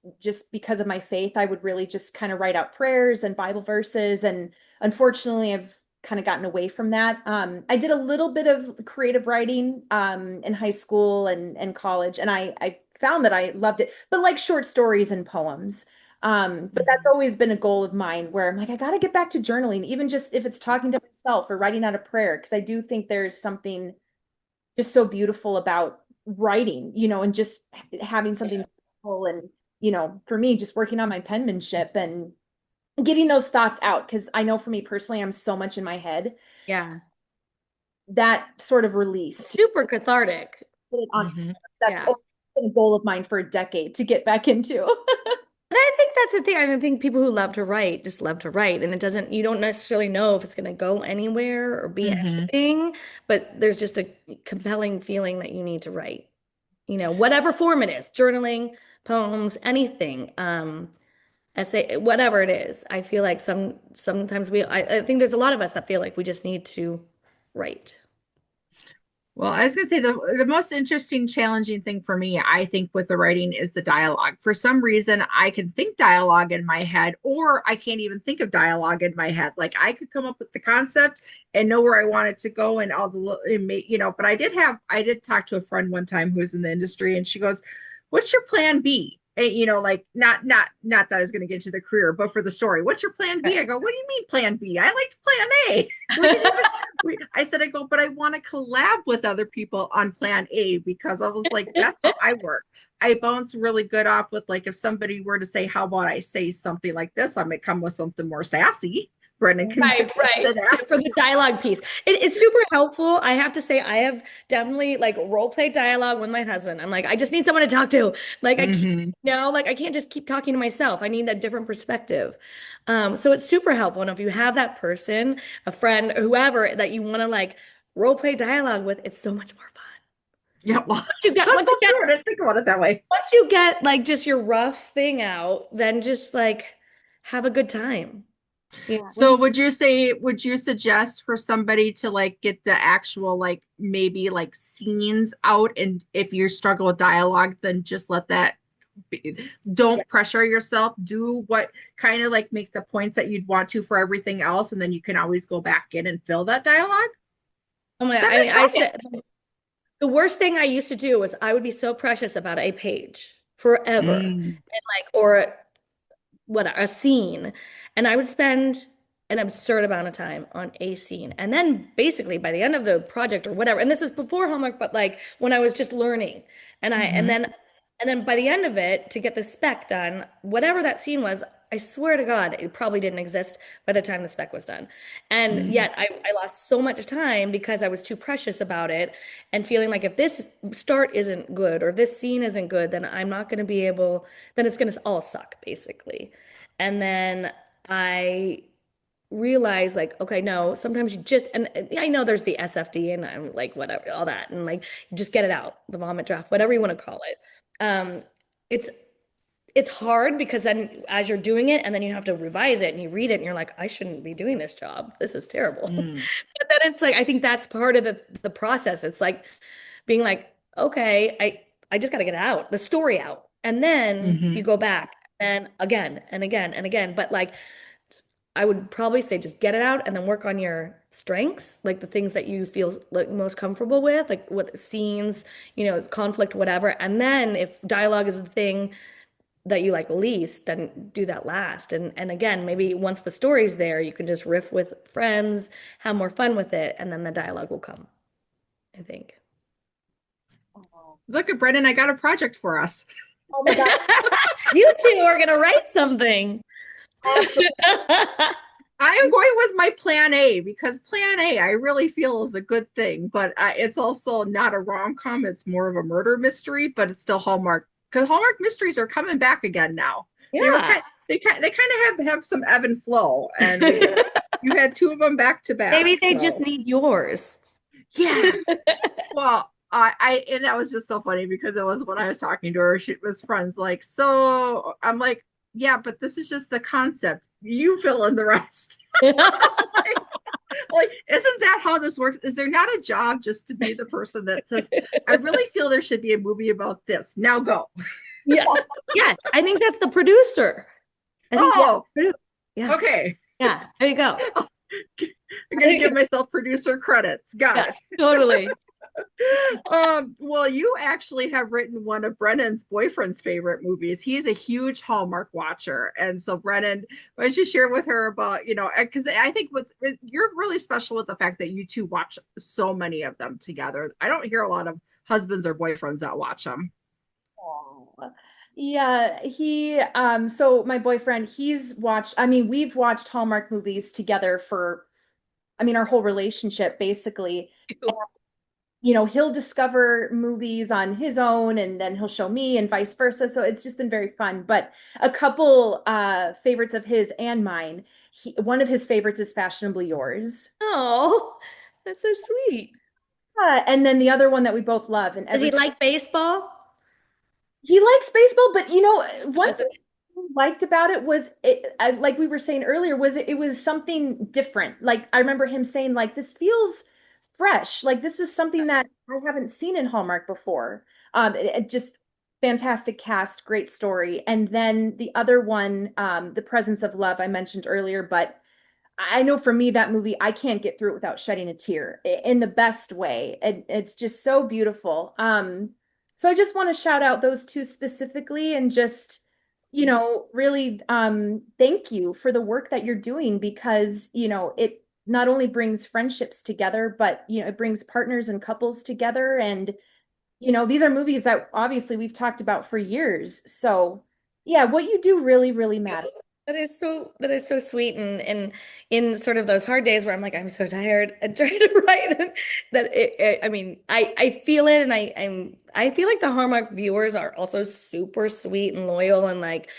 because of my faith, I would really just kind of write out prayers and Bible verses. And unfortunately, I've kind of gotten away from that. I did a little bit of creative writing in high school and college, and I found that I loved it, but like short stories and poems. But that's Mhm. always been a goal of mine where I'm like, I got to get back to journaling, even just if it's talking to myself or writing out a prayer, because I do think there's something just so beautiful about writing, and just having something Yeah. beautiful and, for me, just working on my penmanship and getting those thoughts out. Because I know for me personally, I'm so much in my head. Yeah. That sort of release to Super cathartic. put it on, Mhm. that's Yeah. always been a goal of mine for a decade to get back into. And I think that's the thing. I think people who love to write just love to write. And you don't necessarily know if it's going to go anywhere or be Mhm. anything, but there's just a compelling feeling that you need to write, whatever form it is, journaling, poems, anything, essay, whatever it is. I feel like sometimes I think there's a lot of us that feel like we just need to write. Well, I was going to say the most interesting, challenging thing for me, I think, with the writing is the dialogue. For some reason, I can think dialogue in my head, or I can't even think of dialogue in my head. Like I could come up with the concept and know where I want it to go, and all the But I did talk to a friend one time who was in the industry, and she goes, "What's your plan B?" And, like not that I was going to get into the career, but for the story, what's your plan B? I go, "What do you mean plan B? I liked plan A." We didn't even I said, I go, but I want to collab with other people on plan A because I was like, that's how I work. I bounce really good off with like, if somebody were to say, how about I say something like this? I might come with something more sassy. Brendan can Right, attest right. to that. For the dialogue piece. It is super helpful. I have to say, I have definitely like role play dialogue with my husband. I'm like, I just need someone to talk to. Like I can't, Mm-hmm. like I can't just keep talking to myself. I need a different perspective. So it's super helpful. And if you have that person, a friend, or whoever that you want to like role play dialogue with, it's so much more fun. Yeah, well, Once you get, that's once so you get, true. I didn't think about it that way. once you get like just your rough thing out, then just like have a good time. Yeah. So would you suggest for somebody to like get the actual like maybe like scenes out, and if you struggle with dialogue, then just let that be, don't pressure yourself. Do what kind of like make the points that you'd want to for everything else, and then you can always go back in and fill that dialogue. Oh my, 'Cause I'm gonna try I it. said the worst thing I used to do was I would be so precious about a page forever Mm, and like or what a scene, and I would spend an absurd amount of time on a scene, and then basically by the end of the project or whatever, and this is before homework, but like when I was just learning, hmm and then by the end of it to get the spec done, whatever that scene was, I swear to God, it probably didn't exist by the time the spec was done. And mm. yet I lost so much time because I was too precious about it and feeling like if this start isn't good or this scene isn't good, then I'm not going to be able, then it's going to all suck basically. And then I realize like, okay, no, sometimes you just, and I know there's the SFD and I'm like, whatever, all that. And like, just get it out, the vomit draft, whatever you want to call it. It's, it's hard because then as you're doing it and then you have to revise it and you read it and you're like, I shouldn't be doing this job. This is terrible. Mm. But then it's like, I think that's part of the process. It's like being like, okay, I just got to get it out, the story out. And then you Hmm. go back and again and again and again. But like, I would probably say just get it out and then work on your strengths, like the things that you feel like most comfortable with, like what scenes, conflict, whatever. And then if dialogue is the thing that you like least, then do that last. And again, maybe once the story's there, you can just riff with friends, have more fun with it, and then the dialogue will come, I think. Look at Brendan, I got a project for us. Oh my gosh, You two are gonna write something. absolutely. I am going with my plan A because plan A I really feel is a good thing, but it's also not a rom-com. It's more of a murder mystery, but it's still Hallmark because Hallmark mysteries are coming back again now. They were Yeah. kind they kind of have some ebb and flow, and you had two of them back to Maybe back. they just So need yours. yeah, well, I and that was just so funny because it was when I was talking to her, she was friends like, so I'm like, yeah, but this is just the concept. You fill in the rest. like, like, isn't that how this works? Is there not a job just to be the person that says, I really feel there should be a movie about this? Now go. Yeah. Yes, I think that's the producer. I think yeah, Oh, yeah, okay. yeah. There you go. I'm gonna give myself producer credits. Got Yeah, it. totally. Well, you actually have written one of Brennan's boyfriend's favorite movies. He's a huge Hallmark watcher. And so, Brennan, why don't you share with her about, because I think you're really special with the fact that you two watch so many of them together. I don't hear a lot of husbands or boyfriends that watch them. Oh. Yeah, so my boyfriend, I mean, we've watched Hallmark movies together for, I mean, our whole relationship basically. He'll discover movies on his own and then he'll show me and vice versa. So it's just been very fun. But a couple favorites of his and mine, one of his favorites is Fashionably Yours. Oh, that's so sweet. And then the other one that we both love, and Does he every time like baseball? he likes baseball, but one That's thing okay. I liked about it was like we were saying earlier, it was something different. Like I remember him saying, like, this feels fresh. Like this is something that I haven't seen in Hallmark before. It just fantastic cast, great story. And then the other one, The Presence of Love, I mentioned earlier, but I know for me, that movie, I can't get through it without shedding a tear in the best way. It's just so beautiful. So I just want to shout out those two specifically and just, really thank you for the work that you're doing because, it not only brings friendships together, but, it brings partners and couples together. And, these are movies that obviously we've talked about for years. So yeah, what you do really, really matters. That is so sweet and in sort of those hard days where I'm like I'm so tired and trying to write I mean I feel it and I feel like the Hallmark viewers are also super sweet and loyal and like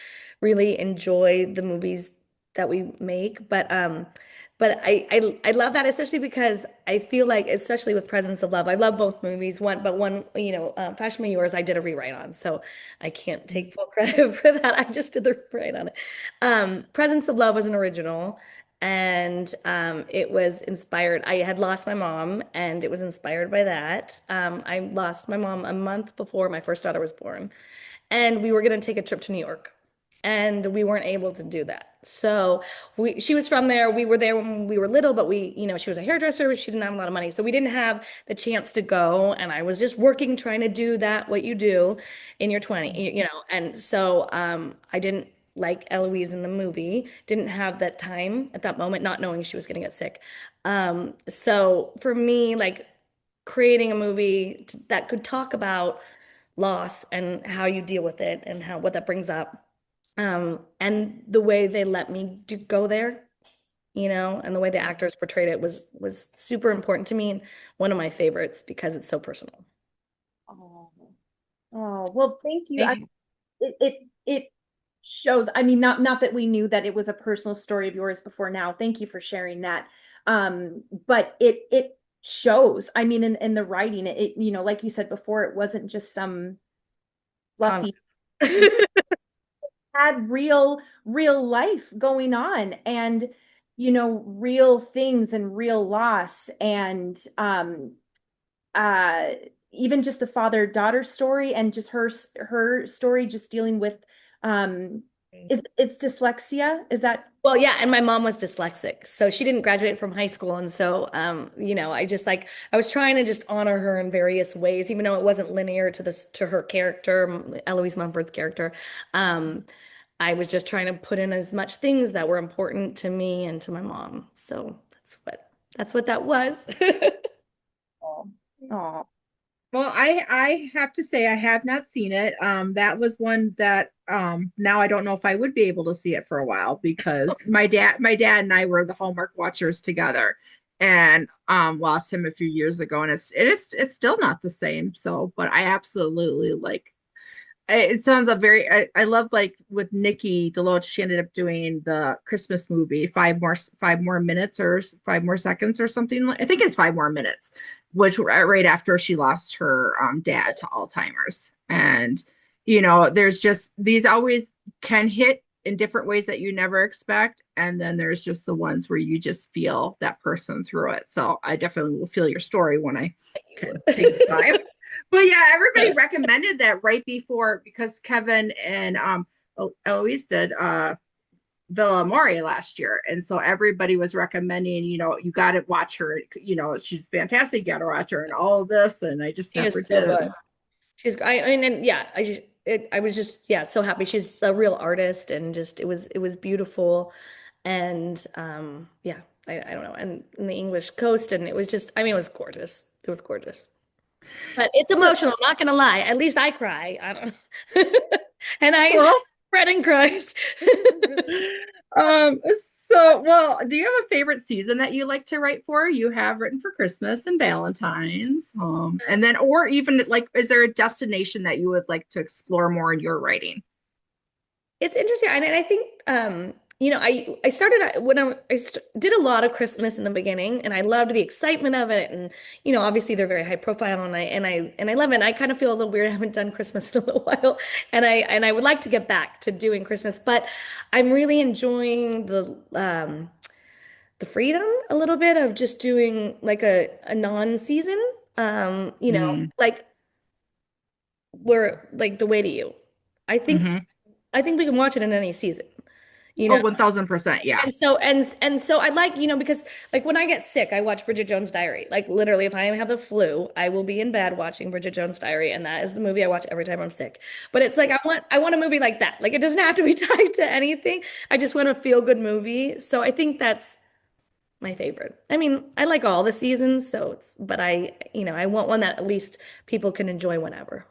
really enjoy the movies that we make but I love that especially because I feel like especially with Presence of Love I love both movies one Fashion Me Yours I did a rewrite on so I can't take full credit for that I just did the rewrite on it Presence of Love was an original, and it was inspired. I had lost my mom, and it was inspired by that. I lost my mom a month before my first daughter was born, and we were going to take a trip to New York, and we weren't able to do that. So she was from there. We were there when we were little, but she was a hairdresser. She didn't have a lot of money, so we didn't have the chance to go. And I was just working, trying to do what you do in your 20, And so I didn't like Eloise in the movie, didn't have that time at that moment, not knowing she was going to get sick. So for me, like creating a movie that could talk about loss and how you deal with it and what that brings up. And the way they let me go there, and the way the actors portrayed it was super important to me and one of my favorites because it's so personal. Oh, oh, well, thank you. Thank you. It shows. I mean, not that we knew that it was a personal story of yours before now. Thank you for sharing that. But it shows. I mean, in the writing, like you said before, it wasn't just some Con- fluffy, had real life going on, and real things and real loss, and uh even just the father-daughter story, and just her story, just dealing with um is it's dyslexia, is that? Well, yeah, and my mom was dyslexic, so she didn't graduate from high school, and so I just like I was trying to just honor her in various ways, even though it wasn't linear to her character, Eloise Mumford's character. Um, I was just trying to put in as much things that were important to me and to my mom. So that's what that was. Oh, oh. Well, I have to say I have not seen it. That was one that now I don't know if I would be able to see it for a while because my dad and I were the Hallmark watchers together and lost him a few years ago, and it's still not the same. So, but I absolutely like it. Sounds a very I love, like with Nikki Deloach, she ended up doing the Christmas movie, 5 more minutes or 5 more seconds or something. I think it's 5 more minutes, which right after she lost her dad to Alzheimer's. And there's just these always can hit in different ways that you never expect, and then there's just the ones where you just feel that person through it. So I definitely will feel your story when I can take the time. But yeah, everybody recommended that right before, because Kevin and Eloise did Villa Amore last year. And so everybody was recommending, you got to watch her. She's fantastic. You got to watch her and all of this. And I just She is never so did. good. I mean, and yeah, I was just, yeah, so happy. She's a real artist, and just, it was beautiful. And, yeah, I don't know. And in the English coast, and it was just, I mean, it was gorgeous. It was gorgeous, but it's So, emotional. I'm not gonna lie. At least I cry. I don't know. And well, Brennan cries. um, well, do you have a favorite season that you like to write for? You have written for Christmas and Valentine's, and then, or even like, is there a destination that you would like to explore more in your writing? It's interesting. And I think, I started when did a lot of Christmas in the beginning, and I loved the excitement of it. And, obviously they're very high profile, and I love it. And I kind of feel a little weird. I haven't done Christmas in a little while. And I would like to get back to doing Christmas, but I'm really enjoying the freedom a little bit of just doing like a non-season, Mm, like where like The Way to You. I think hmm I think we can watch it in any season, you Oh, know. 1000%. Yeah. And so I like, because like when I get sick, I watch Bridget Jones' Diary. Like literally, if I have the flu, I will be in bed watching Bridget Jones' Diary, and that is the movie I watch every time I'm sick. But it's like I want a movie like that. Like it doesn't have to be tied to anything. I just want a feel good movie. So I think that's my favorite. I mean, I like all the seasons, but I want one that at least people can enjoy whenever.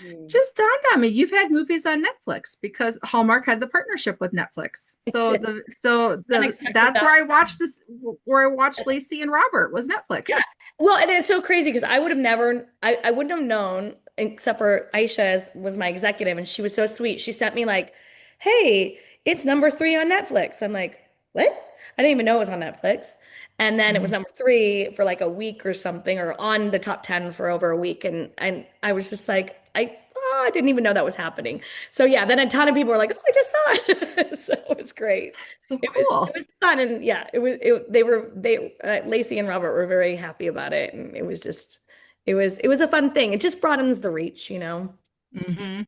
Mm. Just dawned on me, you've had movies on Netflix because Hallmark had the partnership with Netflix. Unexpected That's that. where I watched this, where I watched Lacey and Robert was Yeah. Netflix. Well, and it's so crazy because I wouldn't have known, except for Aisha was my executive, and she was so sweet. She sent me like, hey, it's number 3 on Netflix. I'm like, what? I didn't even know it was on Netflix. And then it was Mhm. number 3 for like a week or something, or on the top 10 for over a week. And I was just like, I didn't even know that was happening. So yeah, then a ton of people were like, oh, I just saw it. So it was great. So It cool. was fun, and yeah, they Lacey and Robert were very happy about it, and it was a fun thing. It just broadens the reach. hmm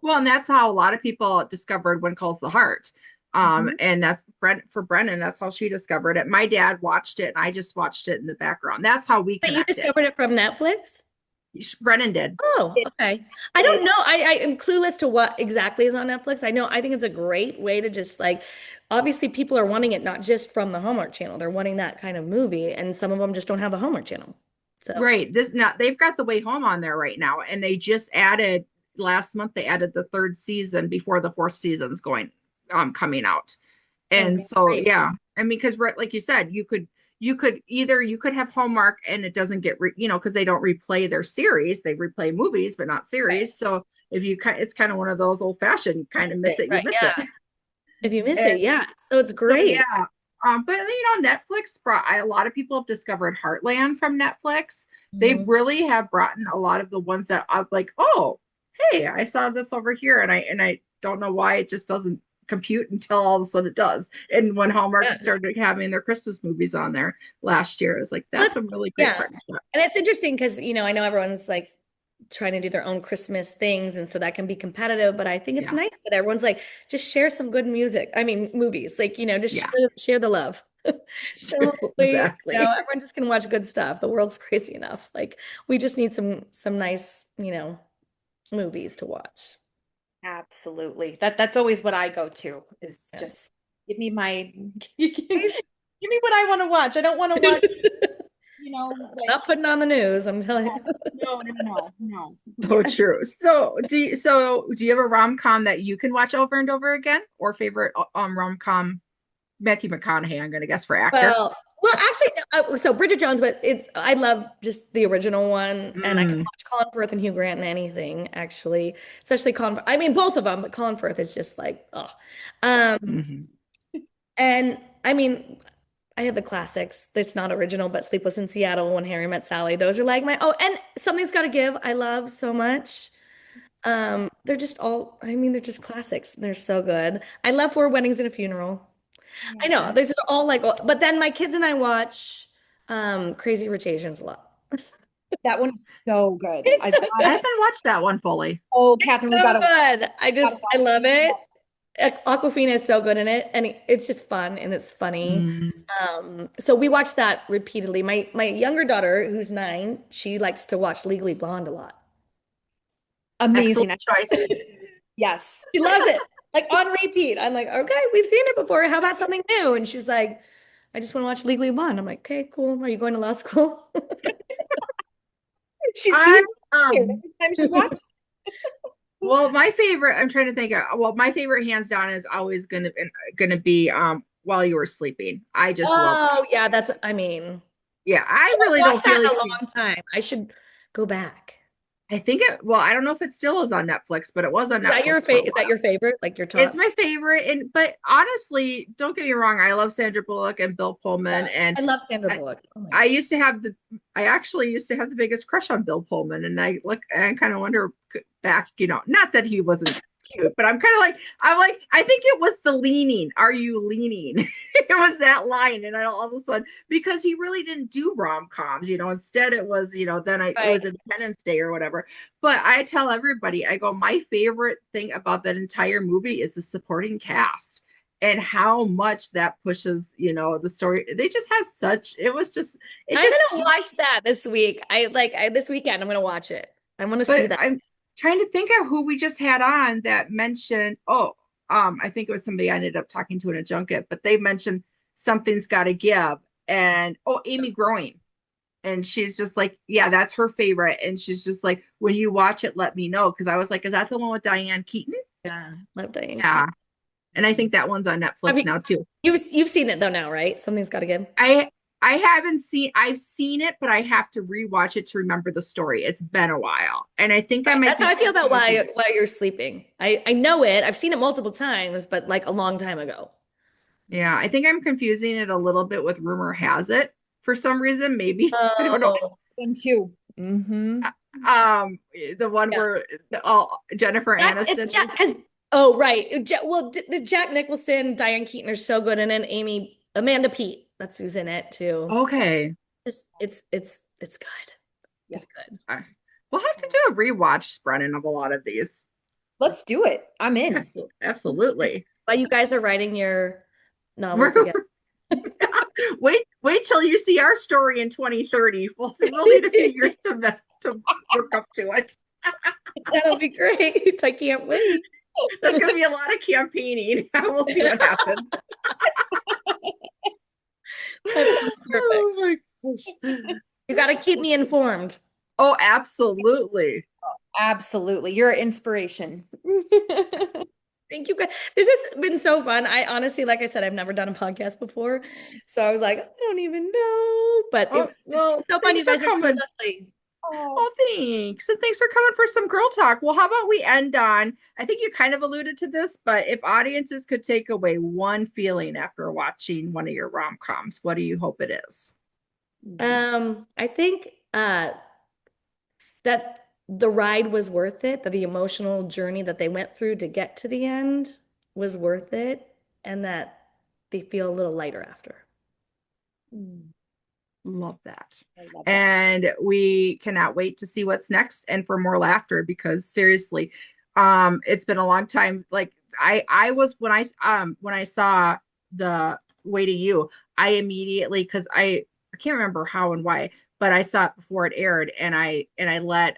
Well, and that's how a lot of people discovered When Calls the Heart. Mhm. And that's for Brennan, that's how she discovered it. My dad watched it, and I just watched it in the background. That's how we But you connected. discovered it from Netflix? Brennan did. Oh, It, okay. I it, don't know. I am clueless to what exactly is on Netflix. I think it's a great way to just like, obviously people are wanting it not just from the Hallmark Channel. They're wanting that kind of movie, and some of them just don't have the Hallmark Channel. So, Right. This now they've got The Way Home on there right now, and they just added last month. They added the third season before the fourth season's going coming out. And okay, so great. yeah, I mean, because like you said, you could have Hallmark and it doesn't get because they don't replay their series, they replay movies but not Right. series. So if you it's kind of one of those old fashioned, kind of miss it, you Right. miss it. Yeah. If you miss it, And yeah. So it's so great. yeah, but Netflix brought a lot of people have discovered Heartland from Netflix. They Mhm. really have brought in a lot of the ones that I'm like, oh, hey, I saw this over here, and I don't know why it just doesn't compute until all of a sudden it does. And when Hallmark Yeah. started having their Christmas movies on there last year, I was like, Well, that's that's a really great yeah. partnership. And it's interesting because, I know everyone's like trying to do their own Christmas things, and so that can be competitive, but I think it's Yeah, nice that everyone's like, just share some good music. I mean, movies, like, just yeah, share the love. So hopefully, exactly. everyone just can watch good stuff. The world's crazy enough. Like, we just need some nice, movies to watch. Absolutely. That's always what I go to is Yeah. just give me my give me what I want to watch. I don't want to watch, like Not putting on the news, I'm telling you. no. So Yes. true. So do you have a rom-com that you can watch over and over again, or favorite rom-com? Matthew McConaughey, I'm gonna guess for actor. Well, actually, no, so Bridget Jones, but I love just the original one, and I can Mm, watch Colin Firth and Hugh Grant in anything, actually, especially Colin. I mean, both of them, but Colin Firth is just like, oh. Um, mhm. and I mean, I have the classics. It's not original, but Sleepless in Seattle, When Harry Met Sally. Those are like and Something's Gotta Give. I love so much. They're just all. I mean, they're just classics. They're so good. I love Four Weddings and a Funeral. I know. Yeah. These are all like, but then my kids and I watch Crazy Rich Asians a lot. That one is so good. It's so I good. haven't watched that one fully. Oh, Catherine, So good. gotta I watch it. love You it. will. Aquafina is so good in it, and it's just fun and it's funny. Mm, So we watch that repeatedly. My younger daughter, who's 9, she likes to watch Legally Blonde a lot. excellent Amazing. choice. Yes. She loves it, like on repeat. I'm like, okay, we've seen it before. How about something new? And she's like, I just want to watch Legally Blonde. I'm like, okay, cool. Are you going to law school? She's I being tired every time she watches. well, my favorite. I'm trying to think. Well, my favorite, hands down, is always gonna be While You Were Sleeping. I just love that. Oh, yeah, I mean, Yeah, I I haven't really don't watched that feel in like. a long time. I should go back. I think it. Well, I don't know if it still is on Netflix, but it was on Netflix for a Is that while. your favorite? Like your It's top? my favorite, and but honestly, don't get me wrong. I love Sandra Bullock and Bill Yeah. Pullman, and I love Sandra I, Bullock. Oh my I God. used to have the. I actually used to have the biggest crush on Bill Pullman, and I kind of wonder back, not that he wasn't cute, but I'm like, I think it was the leaning. Are you leaning? It was that line, and I all of a sudden, because he really didn't do rom-coms, instead it was, it Right. was Independence Day or whatever. But I tell everybody, I go, my favorite thing about that entire movie is the supporting cast and how much that pushes, the story. They just had such, it I'm just, gonna watch that this week. This weekend I'm gonna watch it. I want to see but that. I'm trying to think of who we just had on that mentioned, I think it was somebody I ended up talking to in a junket, but they mentioned Something's Gotta Give. And, Amy Growing. And she's just like, yeah, that's her favorite. And she's just like, when you watch it, let me know. Cause I was like, is that the one with Diane Keaton? Yeah, love Diane Yeah. Keaton. And I think that one's on Have Netflix now too. you've seen it though now, right? Something's got to give. I I haven't seen I've seen it, but I have to rewatch it to remember the story. It's been a while. And I think I Right. might That's be how I feel about confusing it. why you're sleeping. I know it. I've seen it multiple times, but like a long time ago. Yeah, I think I'm confusing it a little bit with Rumor Has It for some reason, maybe. I don't know. Oh, One too. Mm-hmm. The one yeah. where Jennifer It's Aniston. Jack has. Oh, right. Well, the Jack Nicholson, Diane Keaton are so good, and then Amanda Peet. That's who's in it too. Okay. Just it's good. Yeah. It's good. Uh, We'll have to do a rewatch, Brennan, of a lot of these. Let's do it. I'm in. Absolutely. While you guys are writing your novel together. Wait till you see our story in 2030. We'll need a few years to work up to it. That'll be great. I can't wait. There's going to be a lot of campaigning. We'll see what happens. That sounds perfect. Oh my gosh. You got to keep me informed. Oh, absolutely. Absolutely. You're an inspiration. Thank you guys. This has been so fun. I honestly, like I said, I've never done a podcast before. So I was like, I don't even know. But Oh, it's been well, so fun. You thanks for guys are so coming. lovely. Oh, Oh, thanks. And thanks for coming for some girl talk. Well, how about we end on, I think you kind of alluded to this, but if audiences could take away one feeling after watching one of your rom-coms, what do you hope it is? I think that the ride was worth it, that the emotional journey that they went through to get to the end was worth it, and that they feel a little lighter after. Love that. I love that. And we cannot wait to see what's next and for more laughter because seriously, it's been a long time. Like I was when I saw the Way to You, I immediately because I can't remember how and why, but I saw it before it aired and I let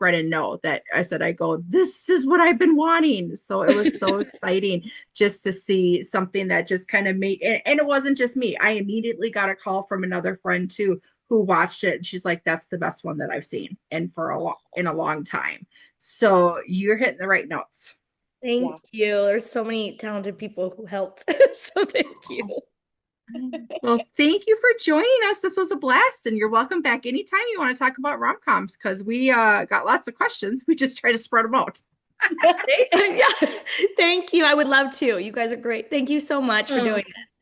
Brennan know that I said I go, this is what I've been wanting. So it was so exciting just to see something that just kind of made and it wasn't just me. I immediately got a call from another friend too who watched it and she's like, that's the best one that I've seen and for a long time. So you're hitting the right notes. Yeah. Thank you. There's so many talented people who helped. So thank you. Well, thank you for joining us. This was a blast, and you're welcome back anytime you want to talk about rom-coms because we got lots of questions. We just try to spread them out. Yeah. Thank you. I would love to. You guys are great. Thank you so much for Oh, doing this.